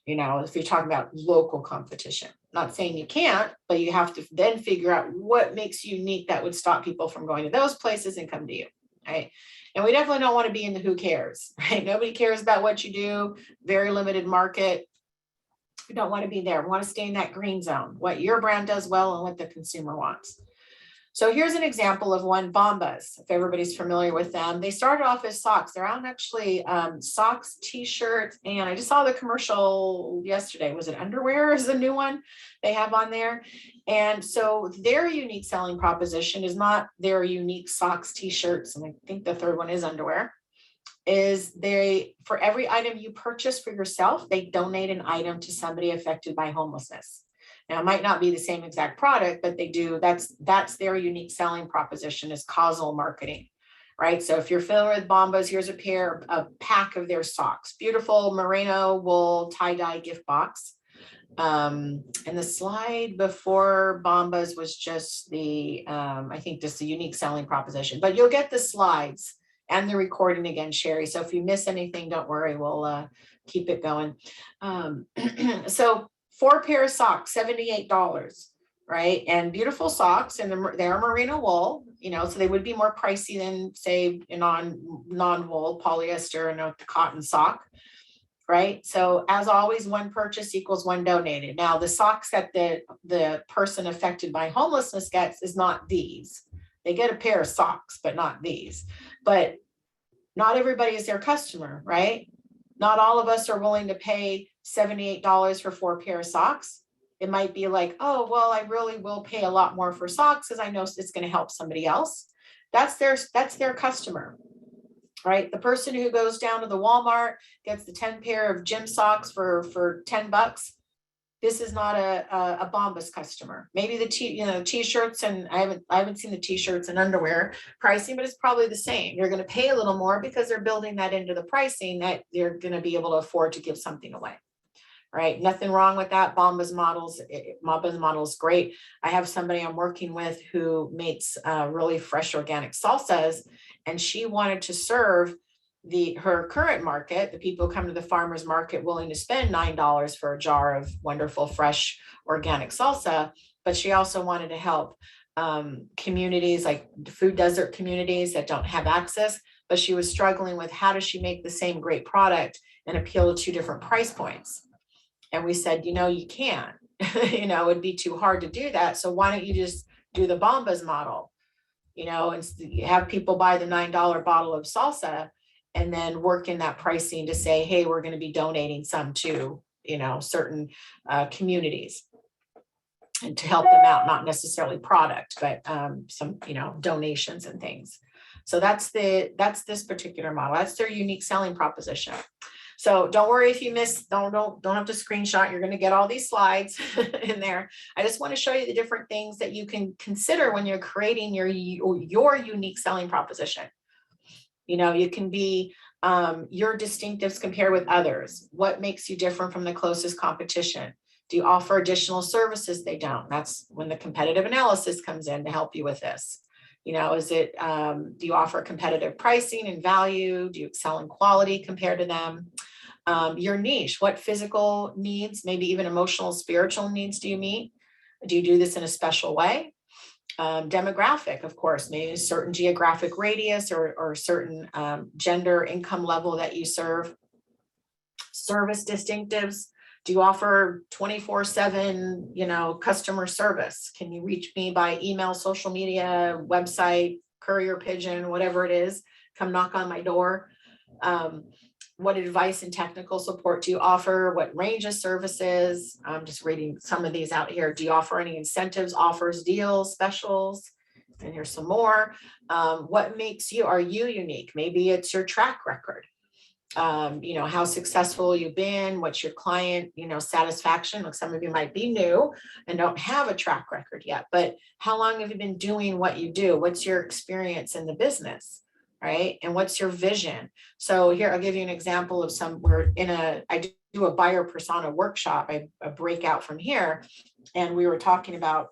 if you're talking about local competition. Not saying you can't, but you have to then figure out what makes you unique that would stop people from going to those places and come to you, right? And we definitely don't want to be in the who cares, right? Nobody cares about what you do, very limited market. We don't want to be there. We want to stay in that green zone, what your brand does well and what the consumer wants. So here's an example of one, Bombas, if everybody's familiar with them. They started off as socks. They're out actually socks, t-shirts, and I just saw the commercial yesterday. Was it underwear is the new one they have on there? And so their unique selling proposition is not their unique socks, t-shirts, and I think the third one is underwear, is for every item you purchase for yourself, they donate an item to somebody affected by homelessness. Now, it might not be the same exact product, but they do. That's their unique selling proposition, is causal marketing, right? So if you're familiar with Bombas, here's a pack of their socks. Beautiful merino wool tie-dye gift box. And the slide before Bombas was just I think just the unique selling proposition. But you'll get the slides and the recording again, Sherry. So if you miss anything, don't worry, we'll keep it going. So 4 pair of socks, $78, right? And beautiful socks, and they're merino wool, so they would be more pricey than, say, non-wool polyester and the cotton sock, right? So as always, one purchase equals one donated. Now, the socks that the person affected by homelessness gets is not these. They get a pair of socks, but not these. But not everybody is their customer, right? Not all of us are willing to pay $78 for 4 pair of socks. It might be like, oh, well, I really will pay a lot more for socks because I know it's going to help somebody else. That's their customer, right? The person who goes down to the Walmart, gets the 10 pair of gym socks for $10. This is not a Bombas customer. Maybe the t-shirts, and I haven't seen the t-shirts and underwear pricing, but it's probably the same. You're going to pay a little more because they're building that into the pricing that you're going to be able to afford to give something away, right? Nothing wrong with that. Bomba's model is great. I have somebody I'm working with who makes really fresh organic salsas, and she wanted to serve her current market, the people who come to the farmer's market willing to spend $9 for a jar of wonderful, fresh, organic salsa. But she also wanted to help communities like food desert communities that don't have access, but she was struggling with how does she make the same great product and appeal to 2 different price points. And we said, you can't, it'd be too hard to do that. So why don't you just do the Bombas model, and have people buy the $9 bottle of salsa and then work in that pricing to say, hey, we're going to be donating some to, certain communities and to help them out, not necessarily product, but some, donations and things. So that's this particular model. That's their unique selling proposition. So don't worry if you miss, don't have to screenshot. You're going to get all these slides in there. I just want to show you the different things that you can consider when you're creating your unique selling proposition. You can be your distinctives compared with others. What makes you different from the closest competition? Do you offer additional services they don't? That's when the competitive analysis comes in to help you with this. Is it, do you offer competitive pricing and value? Do you excel in quality compared to them? Your niche, what physical needs, maybe even emotional, spiritual needs do you meet? Do you do this in a special way? Demographic, of course, maybe a certain geographic radius or certain gender income level that you serve. Service distinctives. Do you offer 24/7, customer service? Can you reach me by email, social media, website, courier pigeon, whatever it is? Come knock on my door. What advice and technical support do you offer? What range of services? I'm just reading some of these out here. Do you offer any incentives, offers, deals, specials? And here's some more. What makes are you unique? Maybe it's your track record. How successful you've been, what's your client, satisfaction. Like some of you might be new and don't have a track record yet, but how long have you been doing what you do? What's your experience in the business, right? And what's your vision? So here, I'll give you an example of I do a buyer persona workshop, a breakout from here, and we were talking about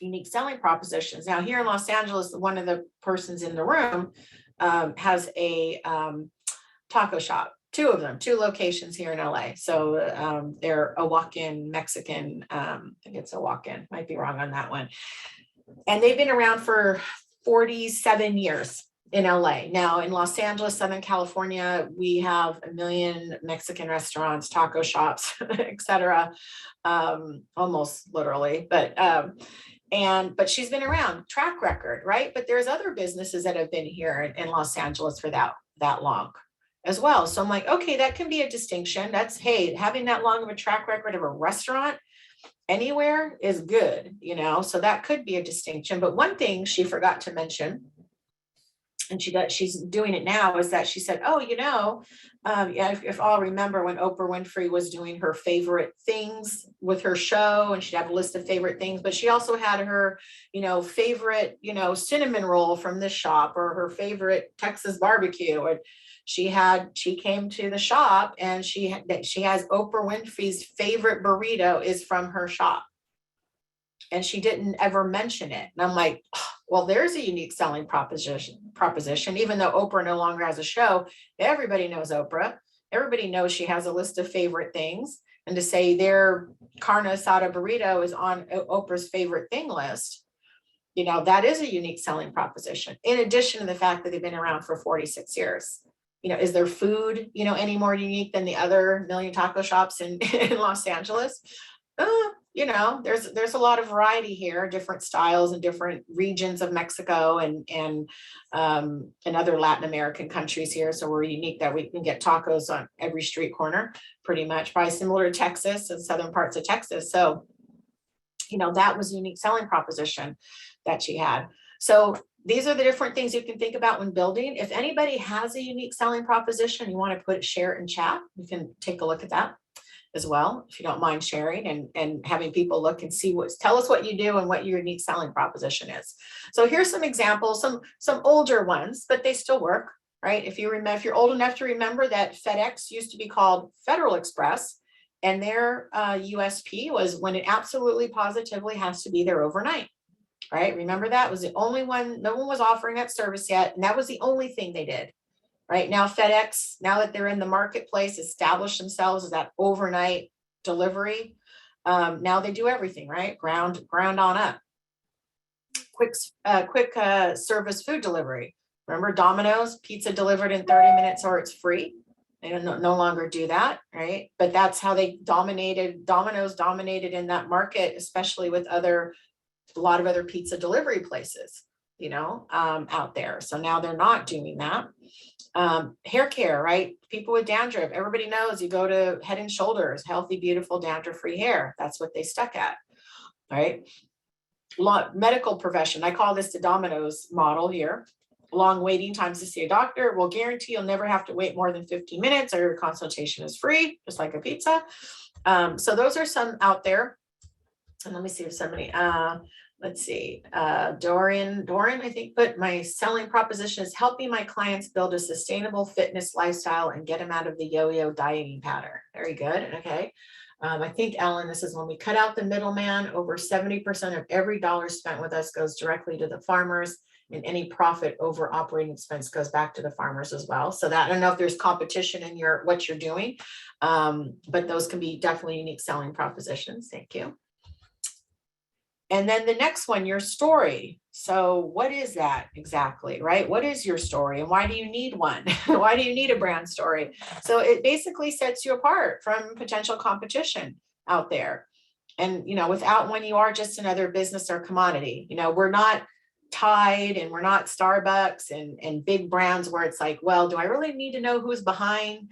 unique selling propositions. Now here in Los Angeles, one of the persons in the room has a taco shop, 2 of them, 2 locations here in LA. So they're a walk-in Mexican, I think it's a walk-in, might be wrong on that one. And they've been around for 47 years in LA. Now in Los Angeles, Southern California, we have 1 million Mexican restaurants, taco shops, etc. Almost literally, but she's been around, track record, right? But there's other businesses that have been here in Los Angeles for that long as well. So I'm like, okay, that can be a distinction. That's, hey, having that long of a track record of a restaurant anywhere is good, so that could be a distinction. But one thing she forgot to mention, and she's doing it now, is that she said, oh, if I'll remember when Oprah Winfrey was doing her favorite things with her show, and she'd have a list of favorite things, but she also had her, favorite, cinnamon roll from this shop, or her favorite Texas barbecue. And she came to the shop, and she has Oprah Winfrey's favorite burrito is from her shop. And she didn't ever mention it. And I'm like, well, there's a unique selling proposition. Even though Oprah no longer has a show, everybody knows Oprah. Everybody knows she has a list of favorite things. And to say their carne asada burrito is on Oprah's favorite thing list, that is a unique selling proposition. In addition to the fact that they've been around for 46 years. Is their food, any more unique than the other 1 million taco shops in Los Angeles? There's a lot of variety here, different styles and different regions of Mexico and other Latin American countries here. So we're unique that we can get tacos on every street corner, pretty much, probably similar to Texas and southern parts of Texas. So, that was a unique selling proposition that she had. So these are the different things you can think about when building. If anybody has a unique selling proposition, you want to share it in chat, you can take a look at that as well, if you don't mind sharing and having people look and see tell us what you do and what your unique selling proposition is. So here's some examples, some older ones, but they still work, right? If you're old enough to remember that FedEx used to be called Federal Express, And their USP was when it absolutely positively has to be there overnight, right? Remember that was the only one, no one was offering that service yet. And that was the only thing they did, right? Now FedEx, now that they're in the marketplace, established themselves as that overnight delivery. Now they do everything, right? Ground on up. Quick service food delivery. Remember Domino's, pizza delivered in 30 minutes or it's free. They don't no longer do that, right? But that's how they dominated. Domino's dominated in that market, especially with a lot of other pizza delivery places, out there. So now they're not doing that. Hair care, right? People with dandruff, everybody knows you go to Head and Shoulders, healthy, beautiful, dandruff-free hair. That's what they stuck at, right? Medical profession, I call this the Domino's model here. Long waiting times to see a doctor. We'll guarantee you'll never have to wait more than 15 minutes or your consultation is free, just like a pizza. So those are some out there. And let me see if somebody, let's see, Dorian, I think, put my selling proposition is helping my clients build a sustainable fitness lifestyle and get them out of the yo-yo dieting pattern. Very good. Okay. I think, Ellen, this is when we cut out the middleman. Over 70% of every dollar spent with us goes directly to the farmers, and any profit over operating expense goes back to the farmers as well. So that, I don't know if there's competition in what you're doing, but those can be definitely unique selling propositions. Thank you. And then the next one, your story. So what is that exactly, right? What is your story and why do you need one? Why do you need a brand story? So it basically sets you apart from potential competition out there. And, without one, you are just another business or commodity. We're not Tide and we're not Starbucks and big brands where it's like, well, do I really need to know who's behind,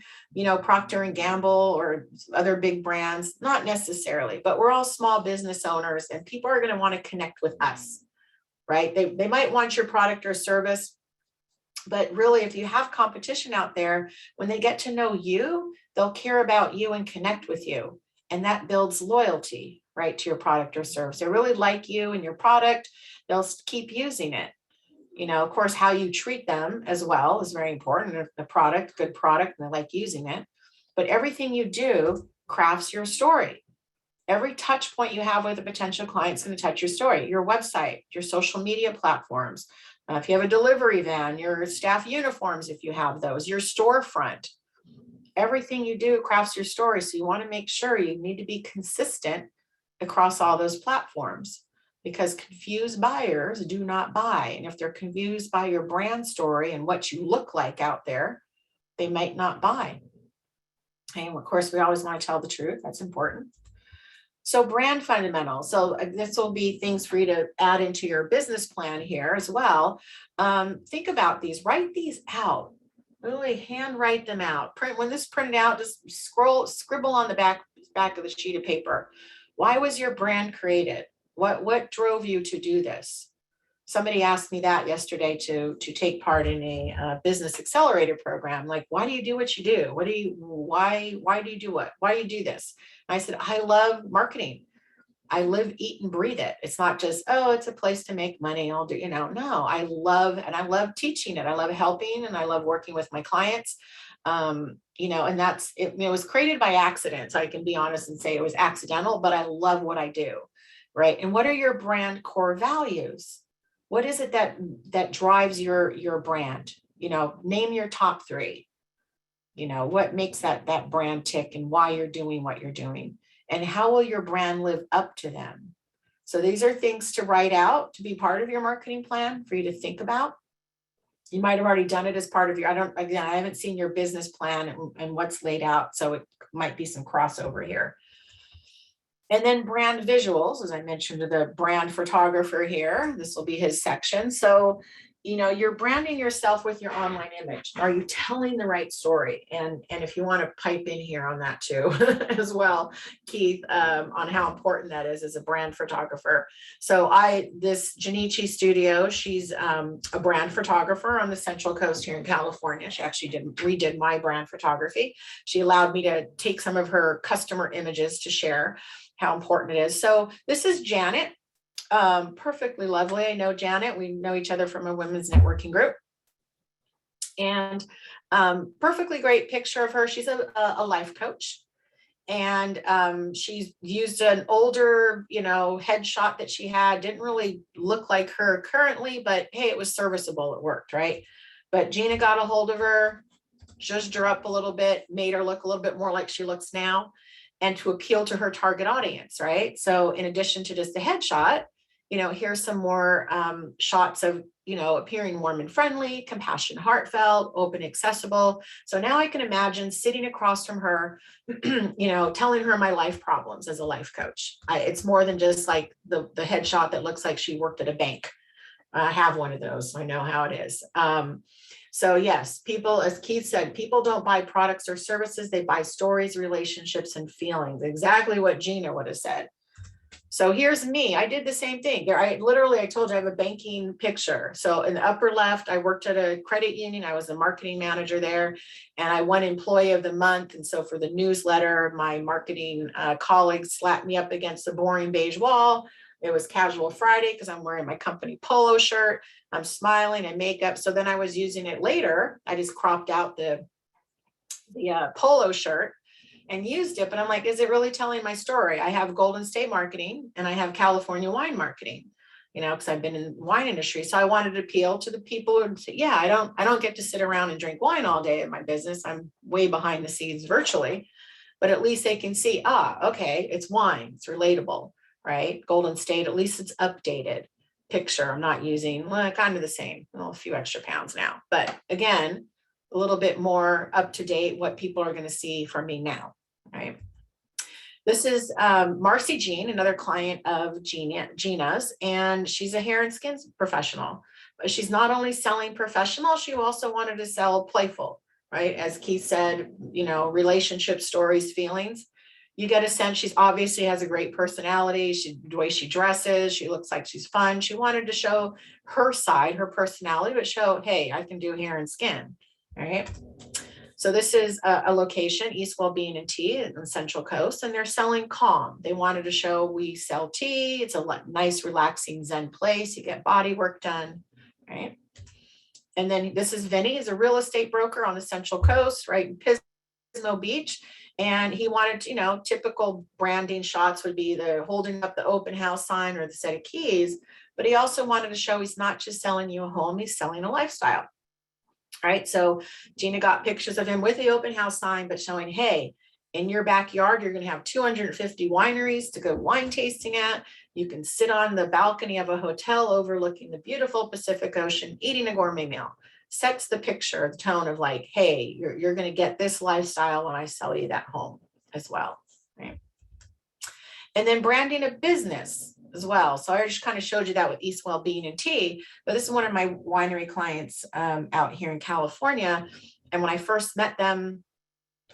Procter and Gamble or other big brands? Not necessarily, but we're all small business owners and people are going to want to connect with us, right? They might want your product or service, but really if you have competition out there, when they get to know you, they'll care about you and connect with you. And that builds loyalty, right, to your product or service. They really like you and your product. They'll keep using it. Of course, how you treat them as well is very important. If the product, good product, and they like using it. But everything you do crafts your story. Every touch point you have with a potential client is going to touch your story, your website, your social media platforms. If you have a delivery van, your staff uniforms, if you have those, your storefront. Everything you do crafts your story. So you want to make sure you need to be consistent across all those platforms. Because confused buyers do not buy. And if they're confused by your brand story and what you look like out there, they might not buy. And of course, we always want to tell the truth. That's important. So brand fundamentals. So this will be things for you to add into your business plan here as well. Think about these, write these out. Really handwrite them out. When this is printed out, just scribble on the back of the sheet of paper. Why was your brand created? What drove you to do this? Somebody asked me that yesterday to take part in a business accelerator program. Like, why do you do what you do? Why do you do what? Why do you do this? And I said, I love marketing. I live, eat, and breathe it. It's not just, oh, it's a place to make money. I'll do, no, I love teaching it. I love helping and I love working with my clients. And that's, it was created by accident. So I can be honest and say it was accidental, but I love what I do. Right. And what are your brand core values? What is it that drives your brand? Name your top 3. What makes that brand tick and why you're doing what you're doing. And how will your brand live up to them? So these are things to write out to be part of your marketing plan for you to think about. You might have already done it as part of I haven't seen your business plan and what's laid out. So it might be some crossover here. And then brand visuals, as I mentioned to the brand photographer here, this will be his section. So, you're branding yourself with your online image. Are you telling the right story? And if you want to pipe in here on that too, as well, Keith, on how important that is as a brand photographer. So this Janichi Studio, she's a brand photographer on the Central Coast here in California. She actually redid my brand photography. She allowed me to take some of her customer images to share how important it is. So this is Janet, perfectly lovely. I know Janet, we know each other from a women's networking group. And perfectly great picture of her. She's a life coach. And she's used an older, headshot that she had. Didn't really look like her currently, but hey, it was serviceable. It worked, right? But Gina got a hold of her, zhuzhed her up a little bit, made her look a little bit more like she looks now, and to appeal to her target audience, right? So in addition to just the headshot, here's some more shots of, appearing warm and friendly, compassion, heartfelt, open, accessible. So now I can imagine sitting across from her, telling her my life problems as a life coach. It's more than just like the headshot that looks like she worked at a bank. I have one of those, so I know how it is. So yes, people, as Keith said, people don't buy products or services, they buy stories, relationships, and feelings. Exactly what Gina would have said. So here's me. I did the same thing. I told you I have a banking picture. So in the upper left, I worked at a credit union. I was a marketing manager there, and I won employee of the month. And so for the newsletter, my marketing colleagues slapped me up against the boring beige wall. It was casual Friday because I'm wearing my company polo shirt. I'm smiling and makeup. So then I was using it later. I just cropped out the polo shirt and used it, but I'm like, is it really telling my story? I have Golden State marketing and I have California wine marketing, because I've been in the wine industry. So I wanted to appeal to the people who say, yeah, I don't get to sit around and drink wine all day in my business. I'm way behind the scenes virtually, but at least they can see, okay, it's wine, it's relatable, right? Golden State, at least it's updated picture. I'm not using, kind of the same, a few extra pounds now, but again, a little bit more up to date what people are going to see from me now, right? This is Marcy Jean, another client of Gina's, and she's a hair and skin professional. But she's not only selling professional, she also wanted to sell playful, right? As Keith said, relationship stories, feelings. You get a sense she's obviously has a great personality. The way she dresses, she looks like she's fun. She wanted to show her side, her personality, but show, hey, I can do hair and skin. All right. So this is a location, East Wellbeing and Tea in the Central Coast, and they're selling Calm. They wanted to show we sell tea. It's a nice, relaxing Zen place. You get body work done, right? And then this is Vinny, is a real estate broker on the Central Coast, right in Pismo Beach. And he wanted, typical branding shots would be the holding up the open house sign or the set of keys. But he also wanted to show he's not just selling you a home, he's selling a lifestyle. Right. So Gina got pictures of him with the open house sign, but showing, hey, in your backyard, you're going to have 250 wineries to go wine tasting at. You can sit on the balcony of a hotel overlooking the beautiful Pacific Ocean, eating a gourmet meal. Sets the picture, the tone of like, hey, you're going to get this lifestyle when I sell you that home as well. Right. And then branding a business as well. So I just kind of showed you that with East Wellbeing and Tea, but this is one of my winery clients out here in California. And when I first met them,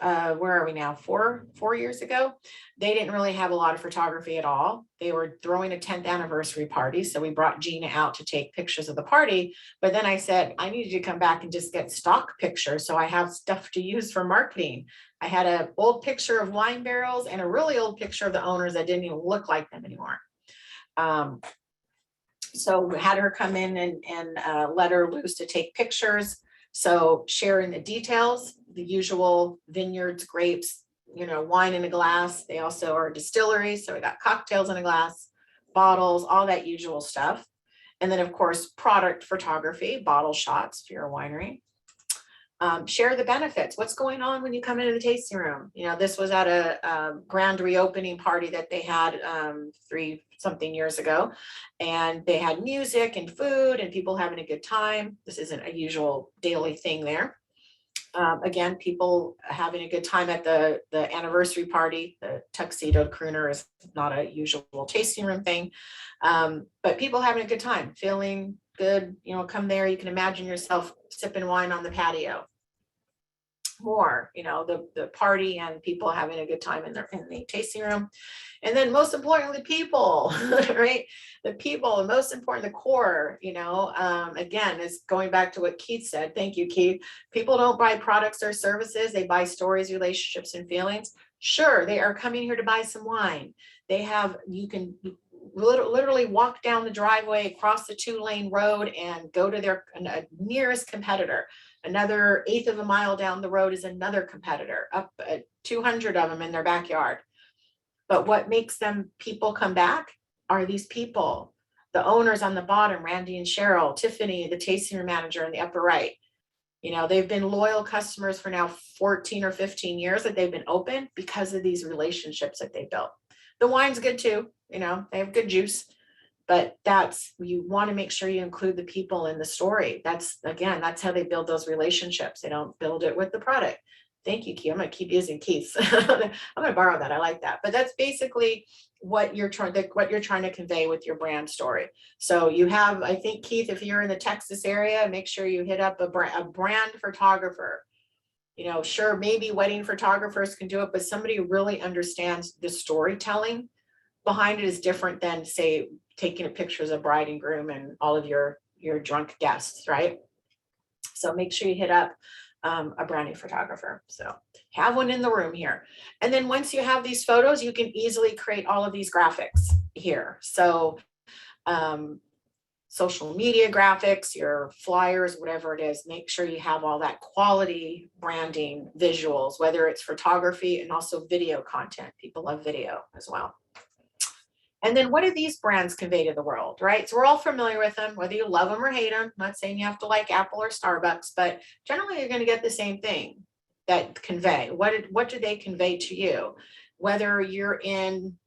where are we now? Four years ago, they didn't really have a lot of photography at all. They were throwing a 10th anniversary party. So we brought Gina out to take pictures of the party. But then I said, I needed to come back and just get stock pictures. So I have stuff to use for marketing. I had an old picture of wine barrels and a really old picture of the owners that didn't even look like them anymore. So we had her come in and let her loose to take pictures. So sharing the details, the usual vineyards, grapes, wine in a glass. They also are a distillery. So we got cocktails in a glass, bottles, all that usual stuff. And then of course, product photography, bottle shots if you're a winery. Share the benefits. What's going on when you come into the tasting room? This was at a grand reopening party that they had 3-something years ago, and they had music and food and people having a good time. This isn't a usual daily thing there. Again, people having a good time at the anniversary party. The tuxedoed crooner is not a usual tasting room thing, but people having a good time, feeling good. Come there. You can imagine yourself sipping wine on the patio. More, the party and people having a good time in the tasting room. And then most importantly, people, right? The people, and most important, the core, again, is going back to what Keith said. Thank you, Keith. People don't buy products or services. They buy stories, relationships, and feelings. Sure, they are coming here to buy some wine. literally walk down the driveway, cross the 2-lane road and go to their nearest competitor. Another 1/8 of a mile down the road is another competitor, up 200 of them in their backyard. But what makes them people come back are these people, the owners on the bottom, Randy and Cheryl, Tiffany, the tasting room manager in the upper right. You know, they've been loyal customers for now 14 or 15 years that they've been open because of these relationships that they built. The wine's good too, you know, they have good juice, but you want to make sure you include the people in the story. That's how they build those relationships. They don't build it with the product. Thank you, Keith. I'm going to keep using Keith's. I'm going to borrow that. I like that. But that's basically what you're trying to convey with your brand story. So you have, I think, Keith, if you're in the Texas area, make sure you hit up a brand photographer. You know, sure, maybe wedding photographers can do it, but somebody who really understands the storytelling behind it is different than, say, taking pictures of bride and groom and all of your drunk guests, right? So make sure you hit up a branding photographer. So have one in the room here. And then once you have these photos, you can easily create all of these graphics here. So social media graphics, your flyers, whatever it is, make sure you have all that quality branding visuals, whether it's photography and also video content. People love video as well. And then what do these brands convey to the world, right? So we're all familiar with them, whether you love them or hate them. I'm not saying you have to like Apple or Starbucks, but generally you're going to get the same thing that convey. What do they convey to you? Whether you're in,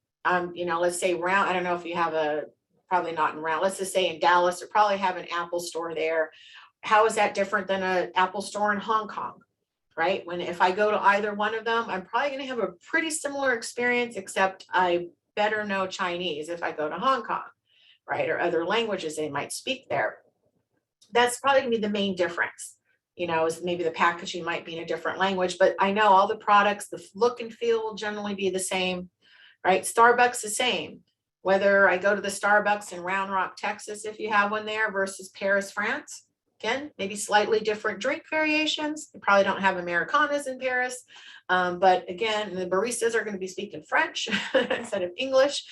you know, let's say Round, I don't know if you have probably not in Round, let's just say in Dallas, you probably have an Apple store there. How is that different than an Apple store in Hong Kong, right? If I go to either one of them, I'm probably going to have a pretty similar experience, except I better know Chinese if I go to Hong Kong, right? Or other languages they might speak there. That's probably gonna be the main difference, you know, is maybe the packaging might be in a different language, but I know all the products, the look and feel will generally be the same, right? Starbucks the same. Whether I go to the Starbucks in Round Rock, Texas, if you have one there, versus Paris, France, again, maybe slightly different drink variations. You probably don't have Americanas in Paris. But again, the baristas are going to be speaking French instead of English,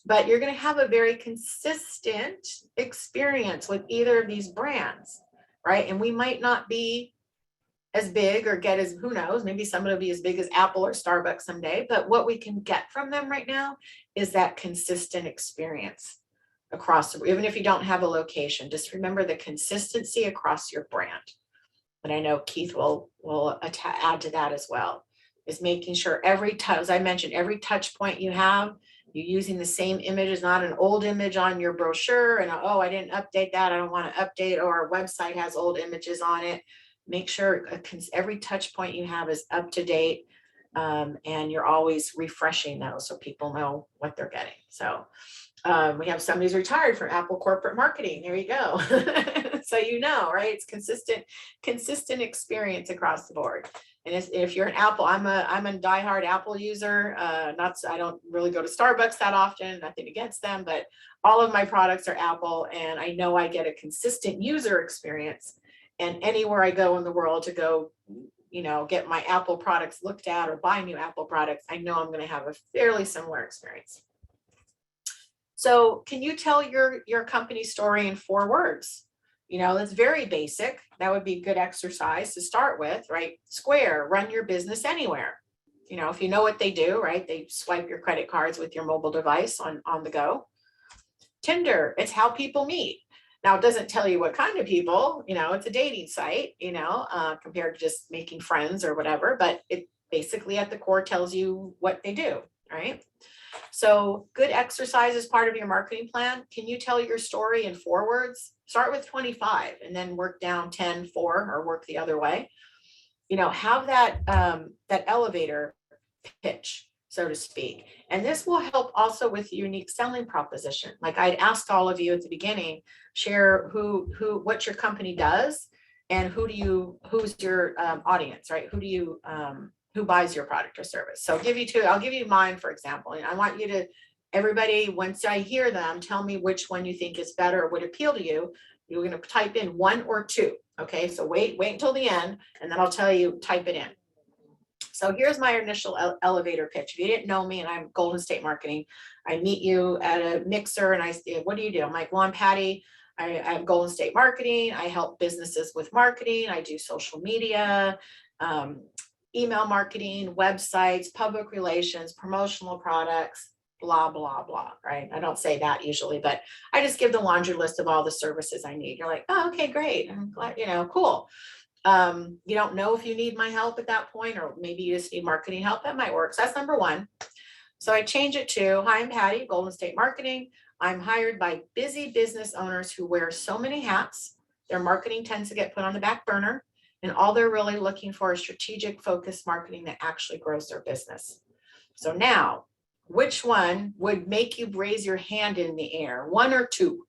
but you're going to have a very consistent experience with either of these brands, right? And we might not be as big or get as, who knows, maybe somebody will be as big as Apple or Starbucks someday, but what we can get from them right now is that consistent experience across, even if you don't have a location, just remember the consistency across your brand. And I know Keith will add to that as well, is making sure as I mentioned, every touch point you have, you're using the same image. It's not an old image on your brochure and, oh, I didn't update that, I don't want to update, or our website has old images on it. Make sure every touch point you have is up to date, and you're always refreshing those so people know what they're getting. So we have somebody who's retired from Apple corporate marketing. There you go. So you know, right? It's consistent experience across the board. And if you're an Apple, I'm a diehard Apple user. I don't really go to Starbucks that often. Nothing against them, but all of my products are Apple, and I know I get a consistent user experience. And anywhere I go in the world to go, you know, get my Apple products looked at or buy new Apple products, I know I'm going to have a fairly similar experience. So can you tell your company story in 4 words? You know, that's very basic. That would be a good exercise to start with, right? Square, run your business anywhere. You know, if you know what they do, right? They swipe your credit cards with your mobile device on the go. Tinder, it's how people meet. Now, it doesn't tell you what kind of people, you know, it's a dating site, you know, compared to just making friends or whatever, but it basically at the core tells you what they do, right? So good exercise as part of your marketing plan. Can you tell your story in 4 words? Start with 25 and then work down 10, 4, or work the other way. You know, have that elevator pitch, so to speak. And this will help also with unique selling proposition. Like I'd asked all of you at the beginning, share what your company does and who's your audience, right? Who buys your product or service. So I'll give you mine, for example. And I want you to, everybody, once I hear them, tell me which one you think is better or would appeal to you. You're going to type in 1 or 2. Okay, so wait until the end, and then I'll tell you, type it in. So here's my initial elevator pitch. If you didn't know me and I'm Golden State Marketing, I meet you at a mixer and I say, what do you do? I'm like, well, I'm Patty. I'm Golden State Marketing. I help businesses with marketing. I do social media, email marketing, websites, public relations, promotional products, blah, blah, blah, right? I don't say that usually, but I just give the laundry list of all the services I need. You're like, oh, okay, great. I'm glad, cool. You don't know if you need my help at that point, or maybe you just need marketing help. That might work. So that's number one. So I change it to, hi, I'm Patty, Golden State Marketing. I'm hired by busy business owners who wear so many hats. Their marketing tends to get put on the back burner, and all they're really looking for is strategic focused marketing that actually grows their business. So now, which one would make you raise your hand in the air? One or two?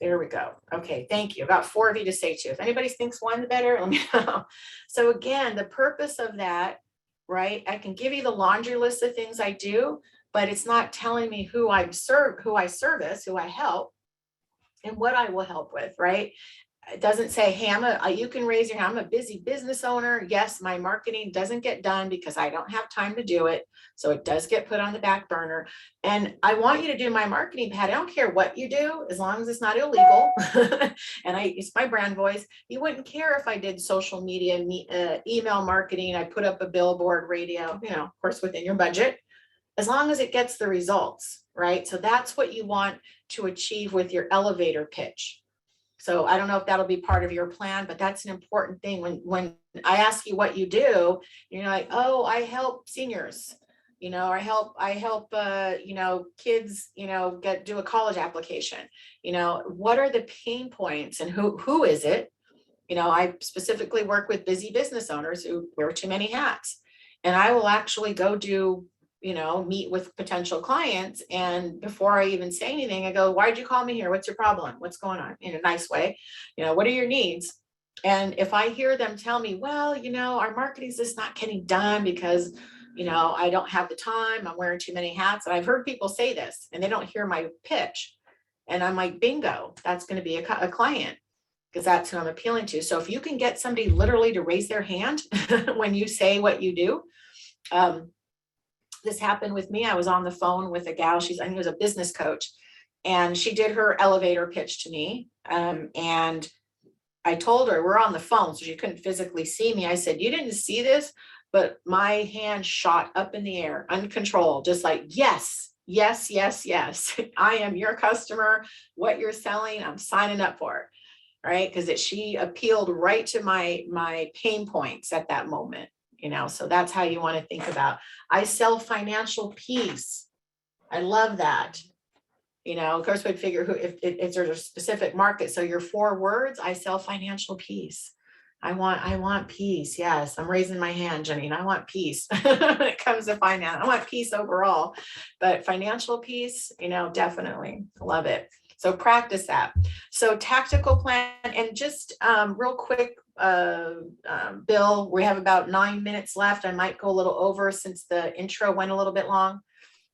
There we go. Okay, thank you. About 4 of you to say two. If anybody thinks one's better, let me know. So again, the purpose of that, right? I can give you the laundry list of things I do, but it's not telling me who I service, who I help, and what I will help with, right? It doesn't say, hey, you can raise your hand. I'm a busy business owner. Yes, my marketing doesn't get done because I don't have time to do it. So it does get put on the back burner. And I want you to do my marketing, Pat. I don't care what you do, as long as it's not illegal. And it's my brand voice. You wouldn't care if I did social media, email marketing. I put up a billboard, radio, of course, within your budget, as long as it gets the results, right? So that's what you want to achieve with your elevator pitch. So I don't know if that'll be part of your plan, but that's an important thing. When I ask you what you do, you're like, oh, I help seniors, or I help kids, do a college application. What are the pain points and who is it? I specifically work with busy business owners who wear too many hats, and I will actually go do meet with potential clients. And before I even say anything, I go, why'd you call me here? What's your problem? What's going on? In a nice way, what are your needs? And if I hear them tell me, well, our marketing's just not getting done because, I don't have the time, I'm wearing too many hats. And I've heard people say this and they don't hear my pitch. And I'm like, bingo, that's going to be a client, because that's who I'm appealing to. So if you can get somebody literally to raise their hand when you say what you do, this happened with me. I was on the phone with a gal. I think it was a business coach, and she did her elevator pitch to me. And I told her, we're on the phone, so she couldn't physically see me. I said, you didn't see this, but my hand shot up in the air, uncontrolled, just like, yes, yes, yes, yes. I am your customer. What you're selling, I'm signing up for it. Right. Because she appealed right to my pain points at that moment. So that's how you want to think about. I sell financial peace. I love that. Of course, we'd figure if there's a specific market. So your 4 words, I sell financial peace. I want peace. Yes, I'm raising my hand, Janine. I want peace when it comes to finance. I want peace overall, but financial peace, definitely love it. So practice that. So tactical plan, and just real quick, Bill, we have about 9 minutes left. I might go a little over since the intro went a little bit long.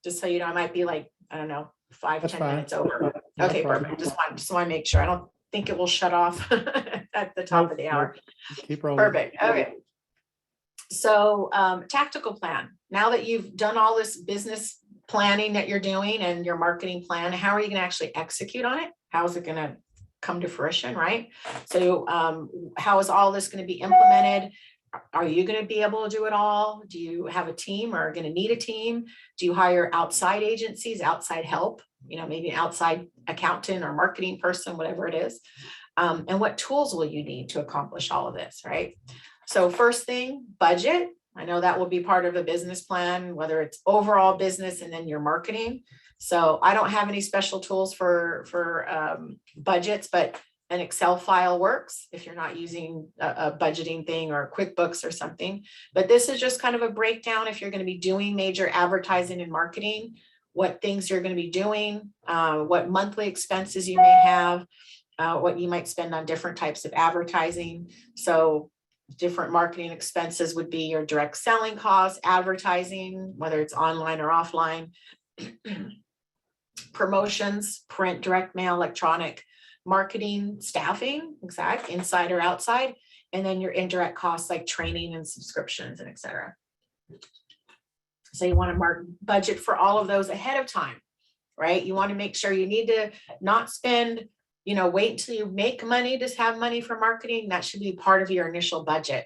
Just so you know, I might be like, I don't know, 5-10 minutes over. No Okay, problem. perfect. Just want to make sure. I don't think it will shut off at the top of the hour. Keep rolling. Perfect. Okay. So tactical plan. Now that you've done all this business planning that you're doing and your marketing plan, how are you going to actually execute on it? How is it going to come to fruition, right? So how is all this going to be implemented? Are you going to be able to do it all? Do you have a team, or are going to need a team? Do you hire outside agencies, outside help, maybe an outside accountant or marketing person, whatever it is? And what tools will you need to accomplish all of this, right? So first thing, budget. I know that will be part of a business plan, whether it's overall business and then your marketing. So I don't have any special tools for budgets, but an Excel file works if you're not using a budgeting thing or QuickBooks or something. But this is just kind of a breakdown if you're going to be doing major advertising and marketing, what things you're going to be doing, what monthly expenses you may have, what you might spend on different types of advertising. So different marketing expenses would be your direct selling costs, advertising, whether it's online or offline, promotions, print, direct mail, electronic, marketing, staffing, inside or outside, and then your indirect costs like training and subscriptions and et cetera. So you want to budget for all of those ahead of time, right? You want to make sure you need to not spend, wait until you make money to have money for marketing. That should be part of your initial budget,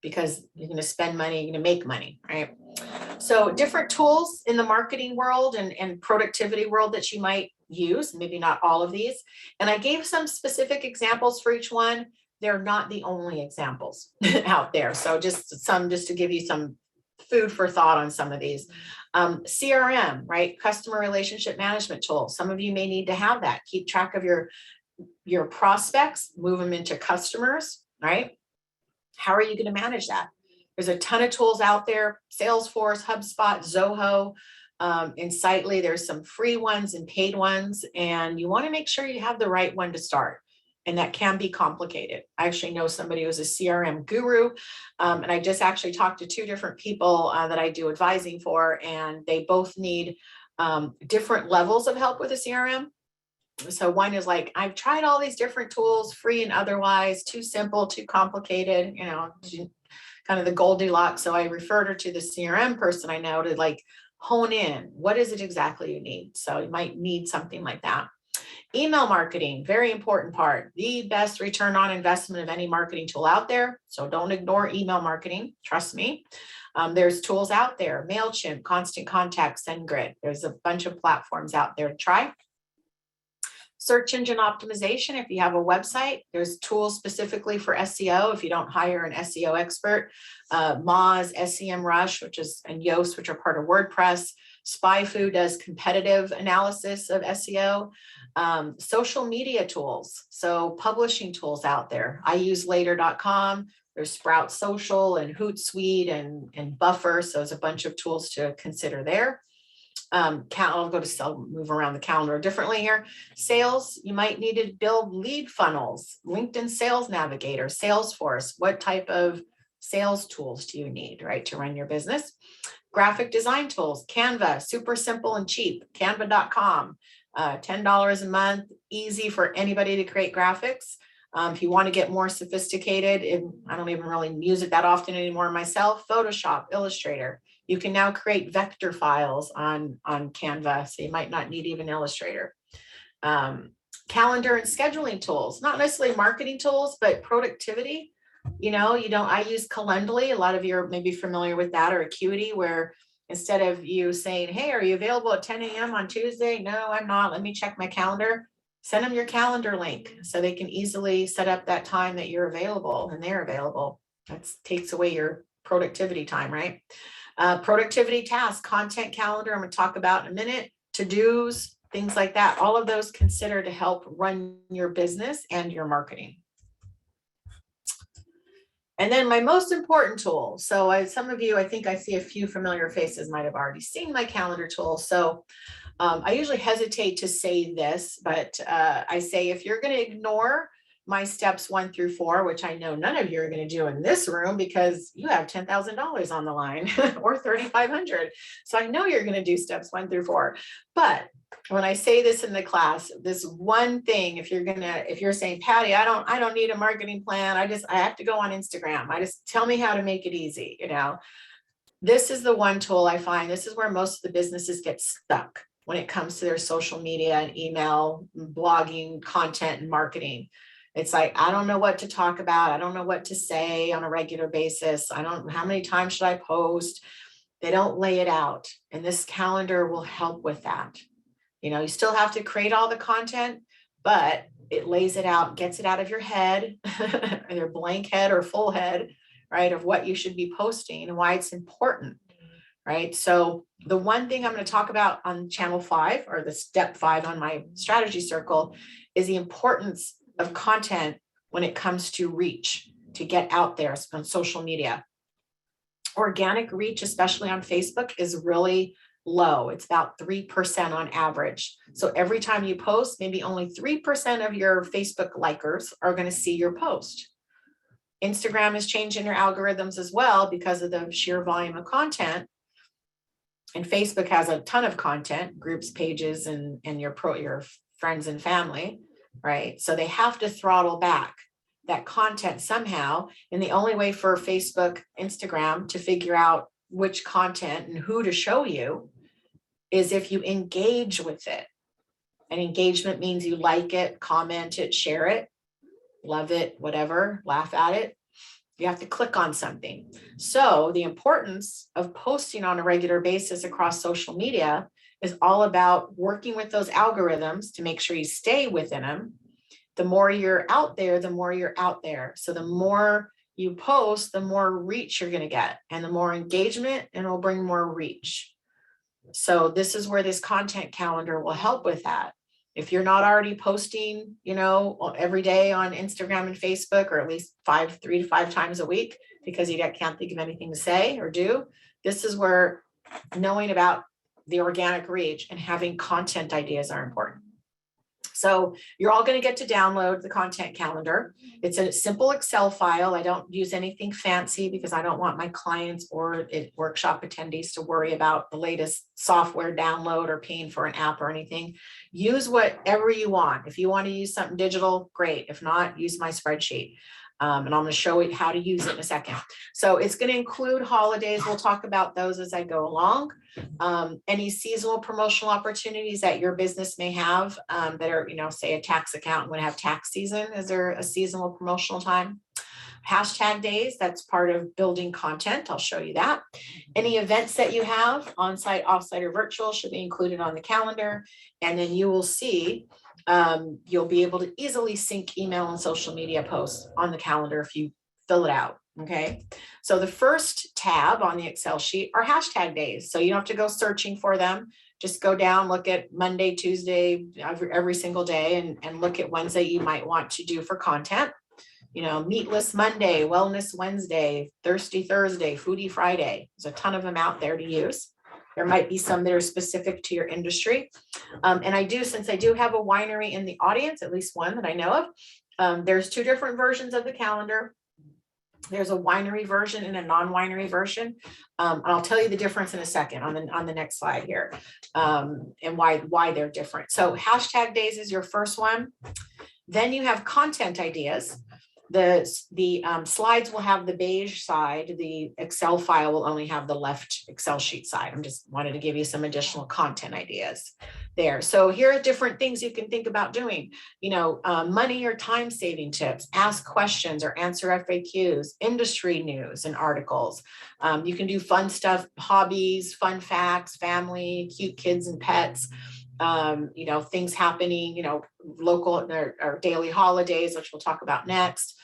because you're going to spend money, you're going to make money, right? So different tools in the marketing world and productivity world that you might use, maybe not all of these. And I gave some specific examples for each one. They're not the only examples out there. So just to give you some food for thought on some of these. CRM, right? Customer relationship management tool. Some of you may need to have that. Keep track of your prospects, move them into customers, right? How are you going to manage that? There's a ton of tools out there: Salesforce, HubSpot, Zoho, Insightly. There's some free ones and paid ones, and you want to make sure you have the right one to start. And that can be complicated. I actually know somebody who's a CRM guru, and I just actually talked to two different people that I do advising for, and they both need different levels of help with a CRM. So one is like, I've tried all these different tools, free and otherwise, too simple, too complicated, kind of the Goldilocks. So I referred her to the CRM person I know to like hone in. What is it exactly you need? So you might need something like that. Email marketing, very important part, the best return on investment of any marketing tool out there. So don't ignore email marketing. Trust me. There's tools out there: MailChimp, Constant Contact, SendGrid. There's a bunch of platforms out there to try. Search engine optimization. If you have a website, there's tools specifically for SEO. If you don't hire an SEO expert, Moz, SEMrush, and Yoast, which are part of WordPress. SpyFu does competitive analysis of SEO. Social media tools, so publishing tools out there. I use later.com. There's Sprout Social and Hootsuite and Buffer. So there's a bunch of tools to consider there. I'll move around the calendar differently here. Sales, you might need to build lead funnels, LinkedIn Sales Navigator, Salesforce. What type of sales tools do you need, right, to run your business? Graphic design tools, Canva, super simple and cheap, canva.com, $10 a month, easy for anybody to create graphics. If you want to get more sophisticated, I don't even really use it that often anymore myself, Photoshop, Illustrator. You can now create vector files on Canva, so you might not need even Illustrator. Calendar and scheduling tools, not necessarily marketing tools, but productivity. I use Calendly. A lot of you are maybe familiar with that, or Acuity, where instead of you saying, hey, are you available at 10 a.m. on Tuesday? No, I'm not. Let me check my calendar. Send them your calendar link so they can easily set up that time that you're available and they're available. That takes away your productivity time, right? Productivity tasks, content calendar, I'm going to talk about in a minute, to-dos, things like that. All of those consider to help run your business and your marketing. And then my most important tool. So some of you, I think I see a few familiar faces, might have already seen my calendar tool. So I usually hesitate to say this, but I say, if you're going to ignore my steps 1 through 4, which I know none of you are going to do in this room because you have $10,000 on the line or $3,500. So I know you're going to do steps 1 through 4. But when I say this in the class, this one thing, if you're saying, Patty, I don't need a marketing plan. I have to go on Instagram. Tell me how to make it easy. This is the one tool I find. This is where most of the businesses get stuck when it comes to their social media and email, blogging, content, and marketing. It's like, I don't know what to talk about. I don't know what to say on a regular basis. How many times should I post? They don't lay it out. And this calendar will help with that. You still have to create all the content, but it lays it out, gets it out of your head, either blank head or full head, right, of what you should be posting and why it's important, right? So the one thing I'm going to talk about on channel 5, or the step 5 on my strategy circle, is the importance of content when it comes to reach, to get out there on social media. Organic reach, especially on Facebook, is really low. It's about 3% on average. So every time you post, maybe only 3% of your Facebook likers are going to see your post. Instagram is changing their algorithms as well because of the sheer volume of content. And Facebook has a ton of content, groups, pages, and your friends and family, right? So they have to throttle back that content somehow. And the only way for Facebook, Instagram to figure out which content and who to show you is if you engage with it. And engagement means you like it, comment it, share it, love it, whatever, laugh at it. You have to click on something. So the importance of posting on a regular basis across social media is all about working with those algorithms to make sure you stay within them. The more you're out there, the more you're out there. So the more you post, the more reach you're going to get, and the more engagement, and it'll bring more reach. So this is where this content calendar will help with that. If you're not already posting, every day on Instagram and Facebook, or at least 3 to 5 times a week, because you can't think of anything to say or do, this is where knowing about the organic reach and having content ideas are important. So you're all going to get to download the content calendar. It's a simple Excel file. I don't use anything fancy because I don't want my clients or workshop attendees to worry about the latest software download or paying for an app or anything. Use whatever you want. If you want to use something digital, great. If not, use my spreadsheet. And I'm going to show you how to use it in a second. So it's going to include holidays. We'll talk about those as I go along. Any seasonal promotional opportunities that your business may have that are, say a tax accountant would have tax season. Is there a seasonal promotional time? Hashtag days, that's part of building content. I'll show you that. Any events that you have, on-site, off-site, or virtual, should be included on the calendar. And then you will see you'll be able to easily sync email and social media posts on the calendar if you fill it out. Okay. So the first tab on the Excel sheet are hashtag days. So you don't have to go searching for them. Just go down, look at Monday, Tuesday, every single day, and look at ones that you might want to do for content. Meatless Monday, Wellness Wednesday, Thirsty Thursday, Foodie Friday. There's a ton of them out there to use. There might be some that are specific to your industry. And since I do have a winery in the audience, at least one that I know of, there's 2 different versions of the calendar. There's a winery version and a non-winery version. And I'll tell you the difference in a second on the next slide here, and why they're different. So hashtag days is your first one. Then you have content ideas. The slides will have the beige side. The Excel file will only have the left Excel sheet side. I'm just wanted to give you some additional content ideas there. So here are different things you can think about doing. Money or time saving tips, ask questions or answer FAQs, industry news and articles. You can do fun stuff, hobbies, fun facts, family, cute kids and pets. Things happening, local or daily holidays, which we'll talk about next,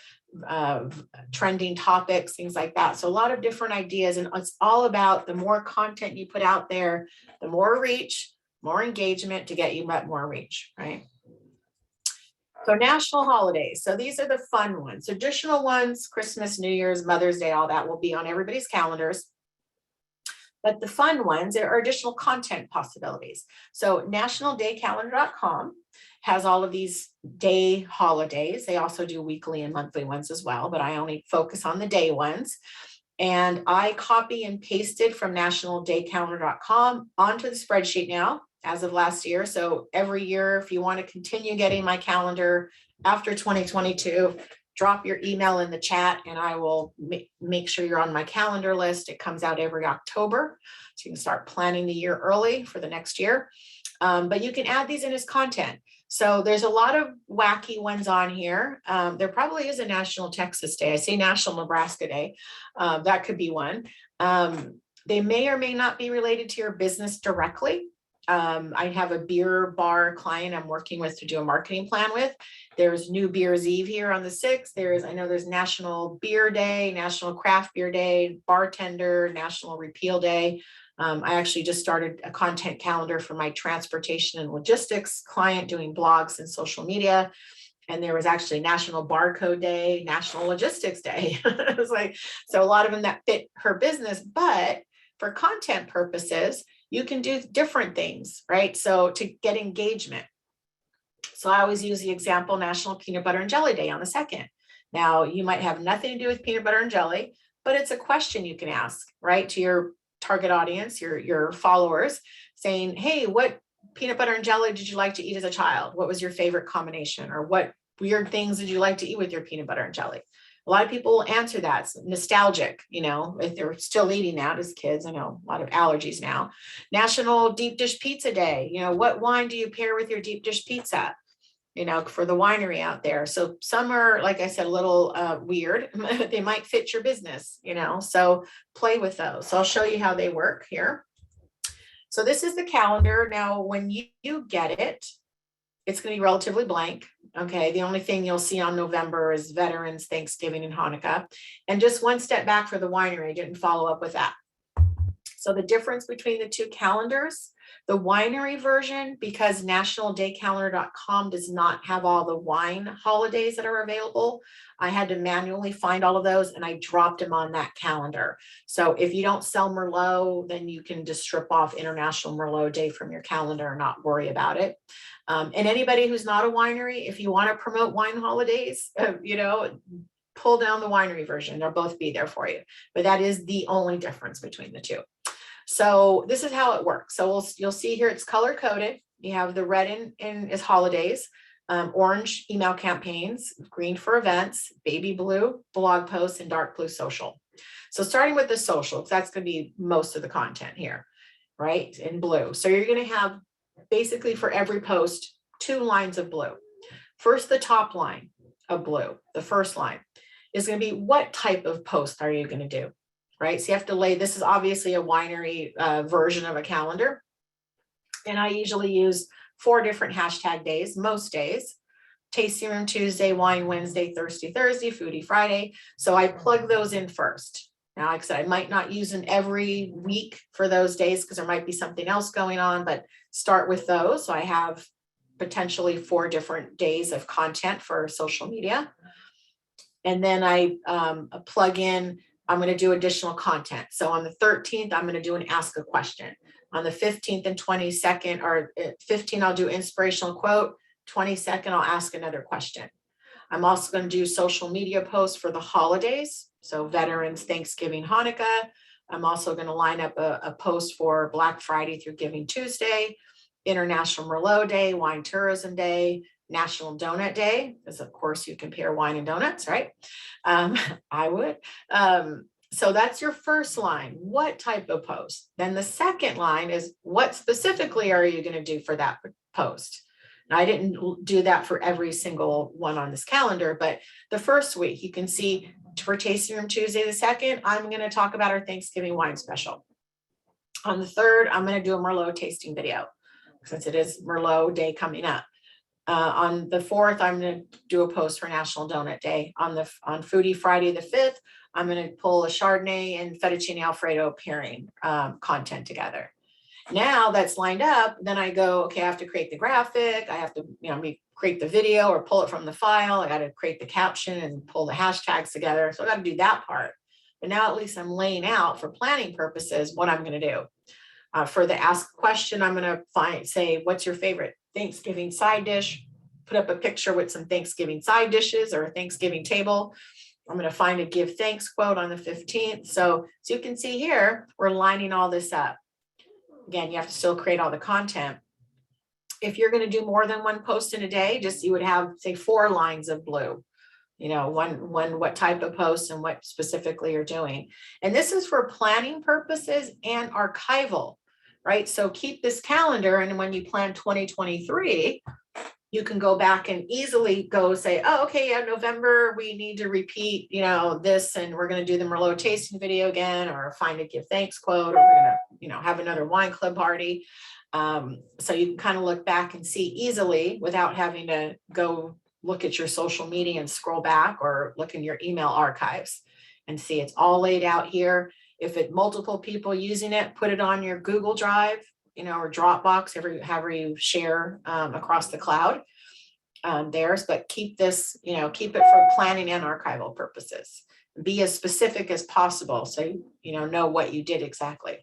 trending topics, things like that. So a lot of different ideas, and it's all about the more content you put out there, the more reach, more engagement to get you more reach, right? So national holidays. So these are the fun ones. Traditional ones, Christmas, New Year's, Mother's Day, all that will be on everybody's calendars. But the fun ones, there are additional content possibilities. So nationaldaycalendar.com has all of these day holidays. They also do weekly and monthly ones as well, but I only focus on the day ones. And I copy and pasted from nationaldaycalendar.com onto the spreadsheet now as of last year. So every year, if you want to continue getting my calendar after 2022, drop your email in the chat and I will make sure you're on my calendar list. It comes out every October. So you can start planning the year early for the next year. But you can add these in as content. So there's a lot of wacky ones on here. There probably is a National Texas Day. I say National Nebraska Day. That could be one. They may or may not be related to your business directly. I have a beer bar client I'm working with to do a marketing plan with. There's New Beer's Eve here on the 6th. I know there's National Beer Day, National Craft Beer Day, Bartender, National Repeal Day. I actually just started a content calendar for my transportation and logistics client doing blogs and social media. And there was actually National Barcode Day, National Logistics Day. It was so a lot of them that fit her business, but for content purposes, you can do different things, right? So to get engagement. So I always use the example National Peanut Butter and Jelly Day on the 2nd. Now you might have nothing to do with peanut butter and jelly, but it's a question you can ask, right? To your target audience, your followers, saying, hey, what peanut butter and jelly did you like to eat as a child? What was your favorite combination? Or what weird things did you like to eat with your peanut butter and jelly? A lot of people will answer that. It's nostalgic, you know, if they're still eating that as kids. I know a lot of allergies now. National Deep Dish Pizza Day. You know, what wine do you pair with your deep dish pizza? You know, for the winery out there. So some are, like I said, a little weird. They might fit your business, you know, so play with those. So I'll show you how they work here. So this is the calendar. Now, when you get it, it's going to be relatively blank. Okay. The only thing you'll see on November is Veterans, Thanksgiving, and Hanukkah. And just one step back for the winery, I didn't follow up with that. So the difference between the two calendars, the winery version, because nationaldaycalendar.com does not have all the wine holidays that are available, I had to manually find all of those and I dropped them on that calendar. So if you don't sell Merlot, then you can just strip off International Merlot Day from your calendar and not worry about it. And anybody who's not a winery, if you want to promote wine holidays, you know, pull down the winery version. They'll both be there for you. But that is the only difference between the two. So this is how it works. So you'll see here it's color coded. You have the red in is holidays, orange email campaigns, green for events, baby blue blog posts, and dark blue social. So starting with the social, because that's going to be most of the content here, right? In blue. So you're going to have basically for every post 2 lines of blue. First, the top line of blue, the first line is going to be what type of post are you going to do? Right. So you have to lay, this is obviously a winery version of a calendar. And I usually use 4 different hashtag days, most days. Tasting Room Tuesday, Wine Wednesday, Thirsty Thursday, Foodie Friday. So I plug those in first. Now, like I said, I might not use them every week for those days because there might be something else going on, but start with those. So I have potentially 4 different days of content for social media. And then I plug in, I'm going to do additional content. So on the 13th, I'm going to do an ask a question. On the 15th and 22nd, or 15, I'll do inspirational quote. 22nd, I'll ask another question. I'm also going to do social media posts for the holidays. So Veterans, Thanksgiving, Hanukkah. I'm also going to line up a post for Black Friday through Giving Tuesday, International Merlot Day, Wine Tourism Day, National Donut Day, because of course you compare wine and donuts, right? I would. So that's your first line. What type of post? Then the second line is what specifically are you going to do for that post? Now, I didn't do that for every single one on this calendar, but the first week you can see for Tasting Room Tuesday the 2nd, I'm going to talk about our Thanksgiving wine special. On the 3rd, I'm going to do a Merlot tasting video since it is Merlot Day coming up. On the 4th, I'm going to do a post for National Donut Day. On Foodie Friday the 5th, I'm going to pull a Chardonnay and fettuccine Alfredo pairing content together. Now that's lined up, then I go, okay, I have to create the graphic. I have to, create the video or pull it from the file. I got to create the caption and pull the hashtags together. So I got to do that part. But now at least I'm laying out for planning purposes what I'm going to do. For the ask question, I'm going to say, what's your favorite Thanksgiving side dish? Put up a picture with some Thanksgiving side dishes or a Thanksgiving table. I'm going to find a give thanks quote on the 15th. So you can see here, we're lining all this up. Again, you have to still create all the content. If you're going to do more than one post in a day, you would have, say, 4 lines of blue. One what type of post and what specifically you're doing. And this is for planning purposes and archival, right? So keep this calendar, and when you plan 2023, you can go back and easily go say, oh, okay, yeah, November, we need to repeat, this, and we're going to do the Merlot tasting video again, or find a give thanks quote, or we're going to, have another wine club party. So you can kind of look back and see easily without having to go look at your social media and scroll back, or look in your email archives and see it's all laid out here. If it's multiple people using it, put it on your Google Drive, or Dropbox, however you share across the cloud theirs, but keep this, keep it for planning and archival purposes. Be as specific as possible so you know what you did exactly.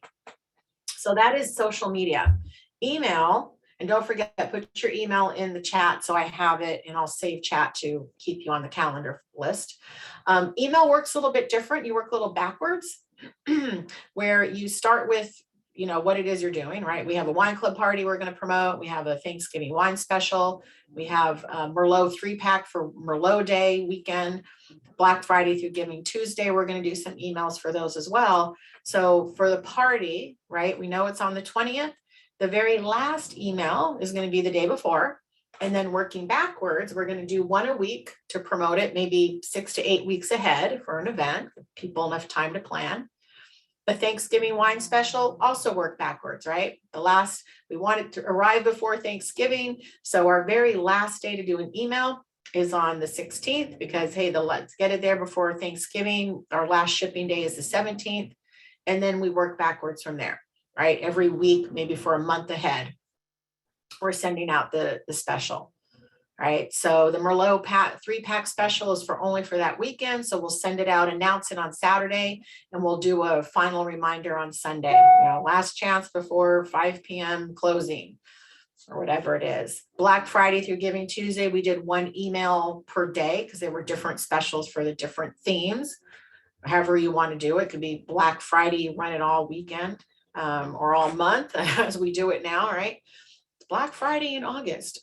So that is social media. Email, and don't forget, put your email in the chat so I have it, and I'll save chat to keep you on the calendar list. Email works a little bit different. You work a little backwards where you start with what it is you're doing, right? We have a wine club party we're going to promote. We have a Thanksgiving wine special. We have a Merlot 3-pack for Merlot Day weekend, Black Friday through Giving Tuesday. We're going to do some emails for those as well. So for the party, right, we know it's on the 20th. The very last email is going to be the day before. And then working backwards, we're going to do one a week to promote it, maybe 6 to 8 weeks ahead for an event, people enough time to plan. The Thanksgiving wine special also work backwards, right? We want it to arrive before Thanksgiving. So our very last day to do an email is on the 16th because, hey, let's get it there before Thanksgiving. Our last shipping day is the 17th. And then we work backwards from there, right? Every week, maybe for a month ahead, we're sending out the special, right? So the Merlot 3-pack special is only for that weekend. So we'll send it out, announce it on Saturday, and we'll do a final reminder on Sunday, last chance before 5 p.m. closing or whatever it is. Black Friday through Giving Tuesday, we did one email per day because there were different specials for the different themes. However you want to do it. It could be Black Friday, you run it all weekend or all month as we do it now, right? Black Friday in August.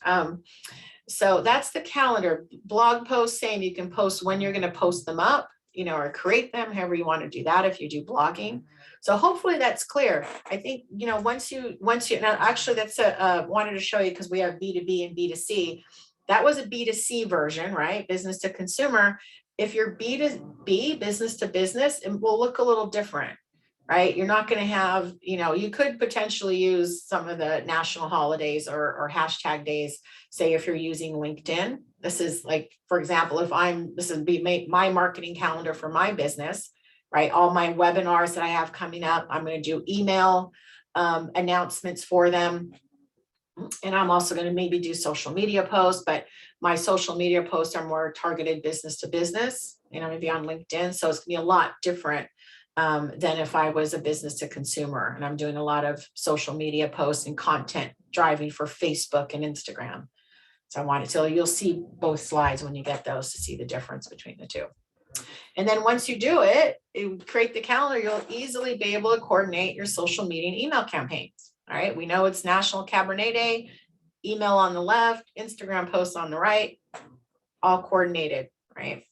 So that's the calendar. Blog posts saying you can post when you're going to post them up, or create them, however you want to do that if you do blogging. So hopefully that's clear. I think, once you, now actually that's wanted to show you because we have B2B and B2C. That was a B2C version, right? Business to consumer. If you're B2B, business to business, it will look a little different. Right? You're not going to have, you could potentially use some of the national holidays or hashtag days, say if you're using LinkedIn. This is like, for example, this would be my marketing calendar for my business, right? All my webinars that I have coming up, I'm going to do email announcements for them. And I'm also going to maybe do social media posts, but my social media posts are more targeted business to business, maybe on LinkedIn. So it's going to be a lot different than if I was a business to consumer and I'm doing a lot of social media posts and content driving for Facebook and Instagram. So you'll see both slides when you get those to see the difference between the two. And then once you do it, you create the calendar, you'll easily be able to coordinate your social media and email campaigns. All right. We know it's National Cabernet Day, email on the left, Instagram posts on the right, all coordinated, right?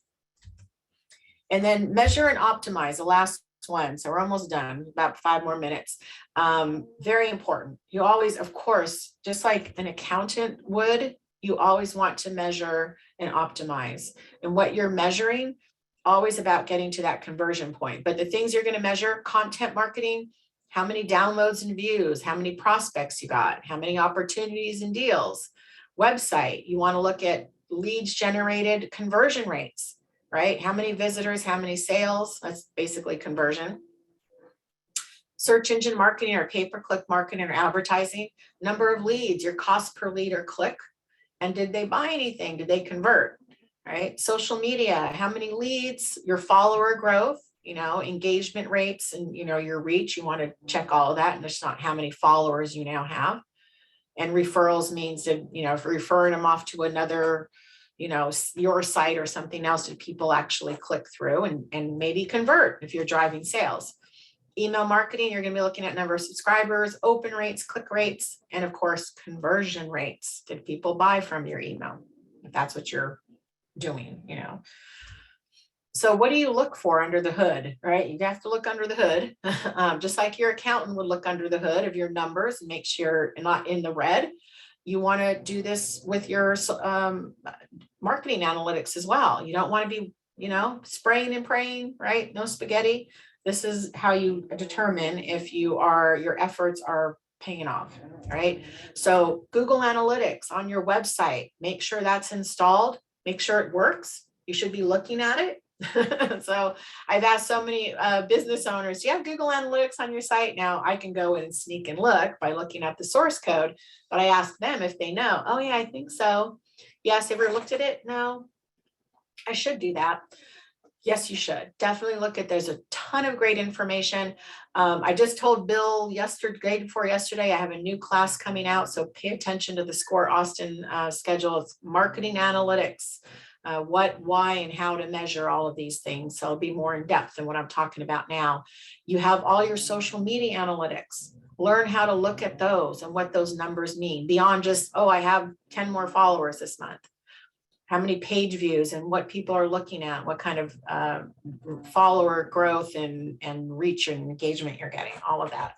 And then measure and optimize, the last one. So we're almost done, about 5 more minutes. Very important. You always, of course, just like an accountant would, you always want to measure and optimize. And what you're measuring, always about getting to that conversion point. But the things you're going to measure, content marketing, how many downloads and views, how many prospects you got, how many opportunities and deals. Website, you want to look at leads generated, conversion rates. Right? How many visitors, how many sales? That's basically conversion. Search engine marketing or pay-per-click marketing or advertising, number of leads, your cost per lead or click, and did they buy anything? Did they convert? Right? Social media, how many leads, your follower growth, engagement rates and, your reach. You want to check all of that. And there's not how many followers you now have. And referrals means that, if you're referring them off to another your site or something else, that people actually click through and maybe convert if you're driving sales. Email marketing, you're going to be looking at number of subscribers, open rates, click rates, and of course, conversion rates. Did people buy from your email? If that's what you're doing, So what do you look for under the hood, right? You have to look under the hood, just like your accountant would look under the hood of your numbers and make sure you're not in the red. You want to do this with your marketing analytics as well. You don't want to be, spraying and praying, right? No spaghetti. This is how you determine if your efforts are paying off, right? So Google Analytics on your website, make sure that's installed, make sure it works. You should be looking at it. So I've asked so many business owners, do you have Google Analytics on your site? Now I can go and sneak and look by looking at the source code, but I ask them if they know. Oh yeah, I think so. Yes, ever looked at it? No, I should do that. Yes, you should definitely look at, there's a ton of great information. I just told Bill day before yesterday, I have a new class coming out. So pay attention to the SCORE Austin schedule. It's marketing analytics. What, why, and how to measure all of these things. So it'll be more in depth than what I'm talking about now. You have all your social media analytics. learn how to look at those and what those numbers mean beyond just, oh, I have 10 more followers this month. How many page views and what people are looking at, what kind of follower growth and reach and engagement you're getting, all of that,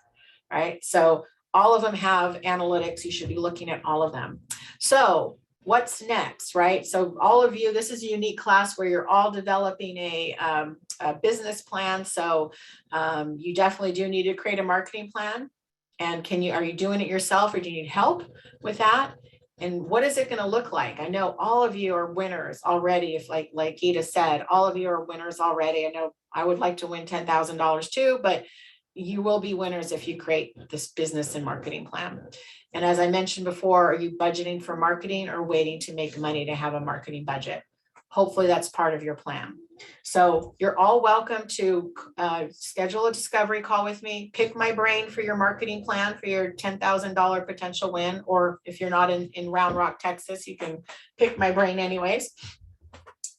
right? So all of them have analytics. You should be looking at all of them. So what's next, right? So all of you, this is a unique class where you're all developing a business plan. So you definitely do need to create a marketing plan. And are you doing it yourself or do you need help with that? And what is it going to look like? I know all of you are winners already. If like Gita said, all of you are winners already. I know I would like to win $10,000 too, but you will be winners if you create this business and marketing plan. And as I mentioned before, are you budgeting for marketing or waiting to make money to have a marketing budget? Hopefully that's part of your plan. So you're all welcome to schedule a discovery call with me, pick my brain for your marketing plan for your $10,000 potential win. Or if you're not in Round Rock, Texas, you can pick my brain anyways.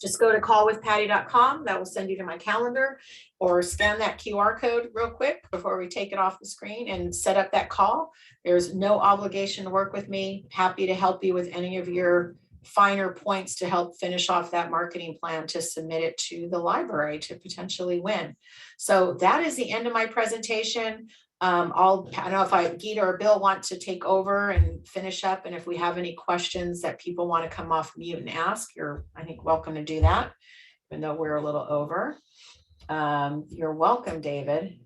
Just go to callwithpatty.com. That will send you to my calendar, or scan that QR code real quick before we take it off the screen and set up that call. There's no obligation to work with me. Happy to help you with any of your finer points to help finish off that marketing plan to submit it to the library to potentially win. So that is the end of my presentation. I don't know if Gita or Bill want to take over and finish up. And if we have any questions that people want to come off mute and ask, you're, I think, welcome to do that, even though we're a little over. You're welcome, David.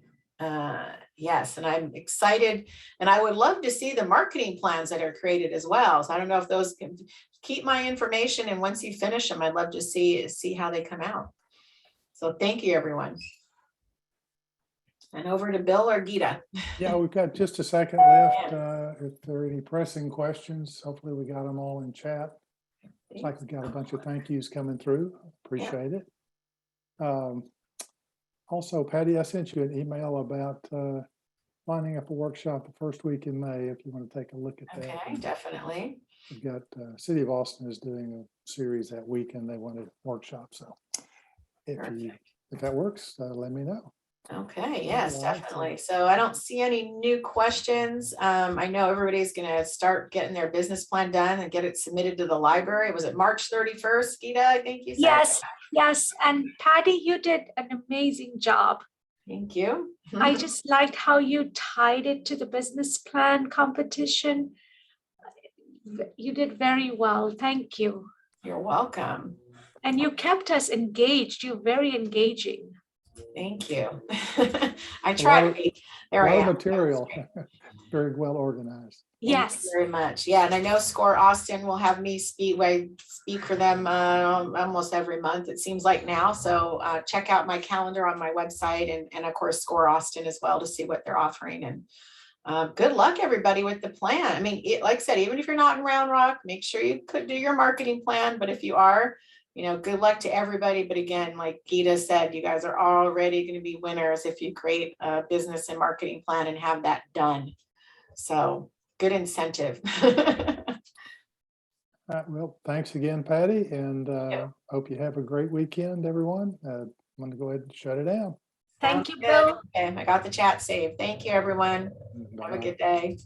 Yes, and I'm excited, and I would love to see the marketing plans that are created as well. So I don't know if those can keep my information, and once you finish them, I'd love to see how they come out. So thank you, everyone. And over to Bill or Gita. Yeah, we've got just a second left. If there are any pressing questions, hopefully we got them all in chat. Looks like we got a bunch of thank yous coming through. Appreciate it. Also, Patty, I sent you an email about lining up a workshop the first week in May, if you want to take a look at that. Okay, definitely. We've got City of Austin is doing a series that weekend. They wanted a workshop. So if that works, let me know. Okay, yes, definitely. So I don't see any new questions. I know everybody's going to start getting their business plan done and get it submitted to the library. Was it March 31st, Gita? I think you said. Yes. And Patty, you did an amazing job. Thank you. I just liked how you tied it to the business plan competition. You did very well. Thank you. You're welcome. And you kept us engaged. You're very engaging. Thank you. I try to be. There I am. Material. Very well organized. Yes. Thank you very much. Yeah, and I know Score Austin will have me speak for them almost every month, it seems like now. So check out my calendar on my website, and of course Score Austin as well, to see what they're offering. And good luck, everybody, with the plan. I mean, like I said, even if you're not in Round Rock, make sure you could do your marketing plan. But if you are, good luck to everybody. But again, like Gita said, you guys are already going to be winners if you create a business and marketing plan and have that done. So good incentive. All right, well, thanks again, Patty, and hope you have a great weekend, everyone. I'm going to go ahead and shut it down. Thank you, Good. Bill. Okay, I got the chat saved. Thank you, everyone. Bye. Have a good day.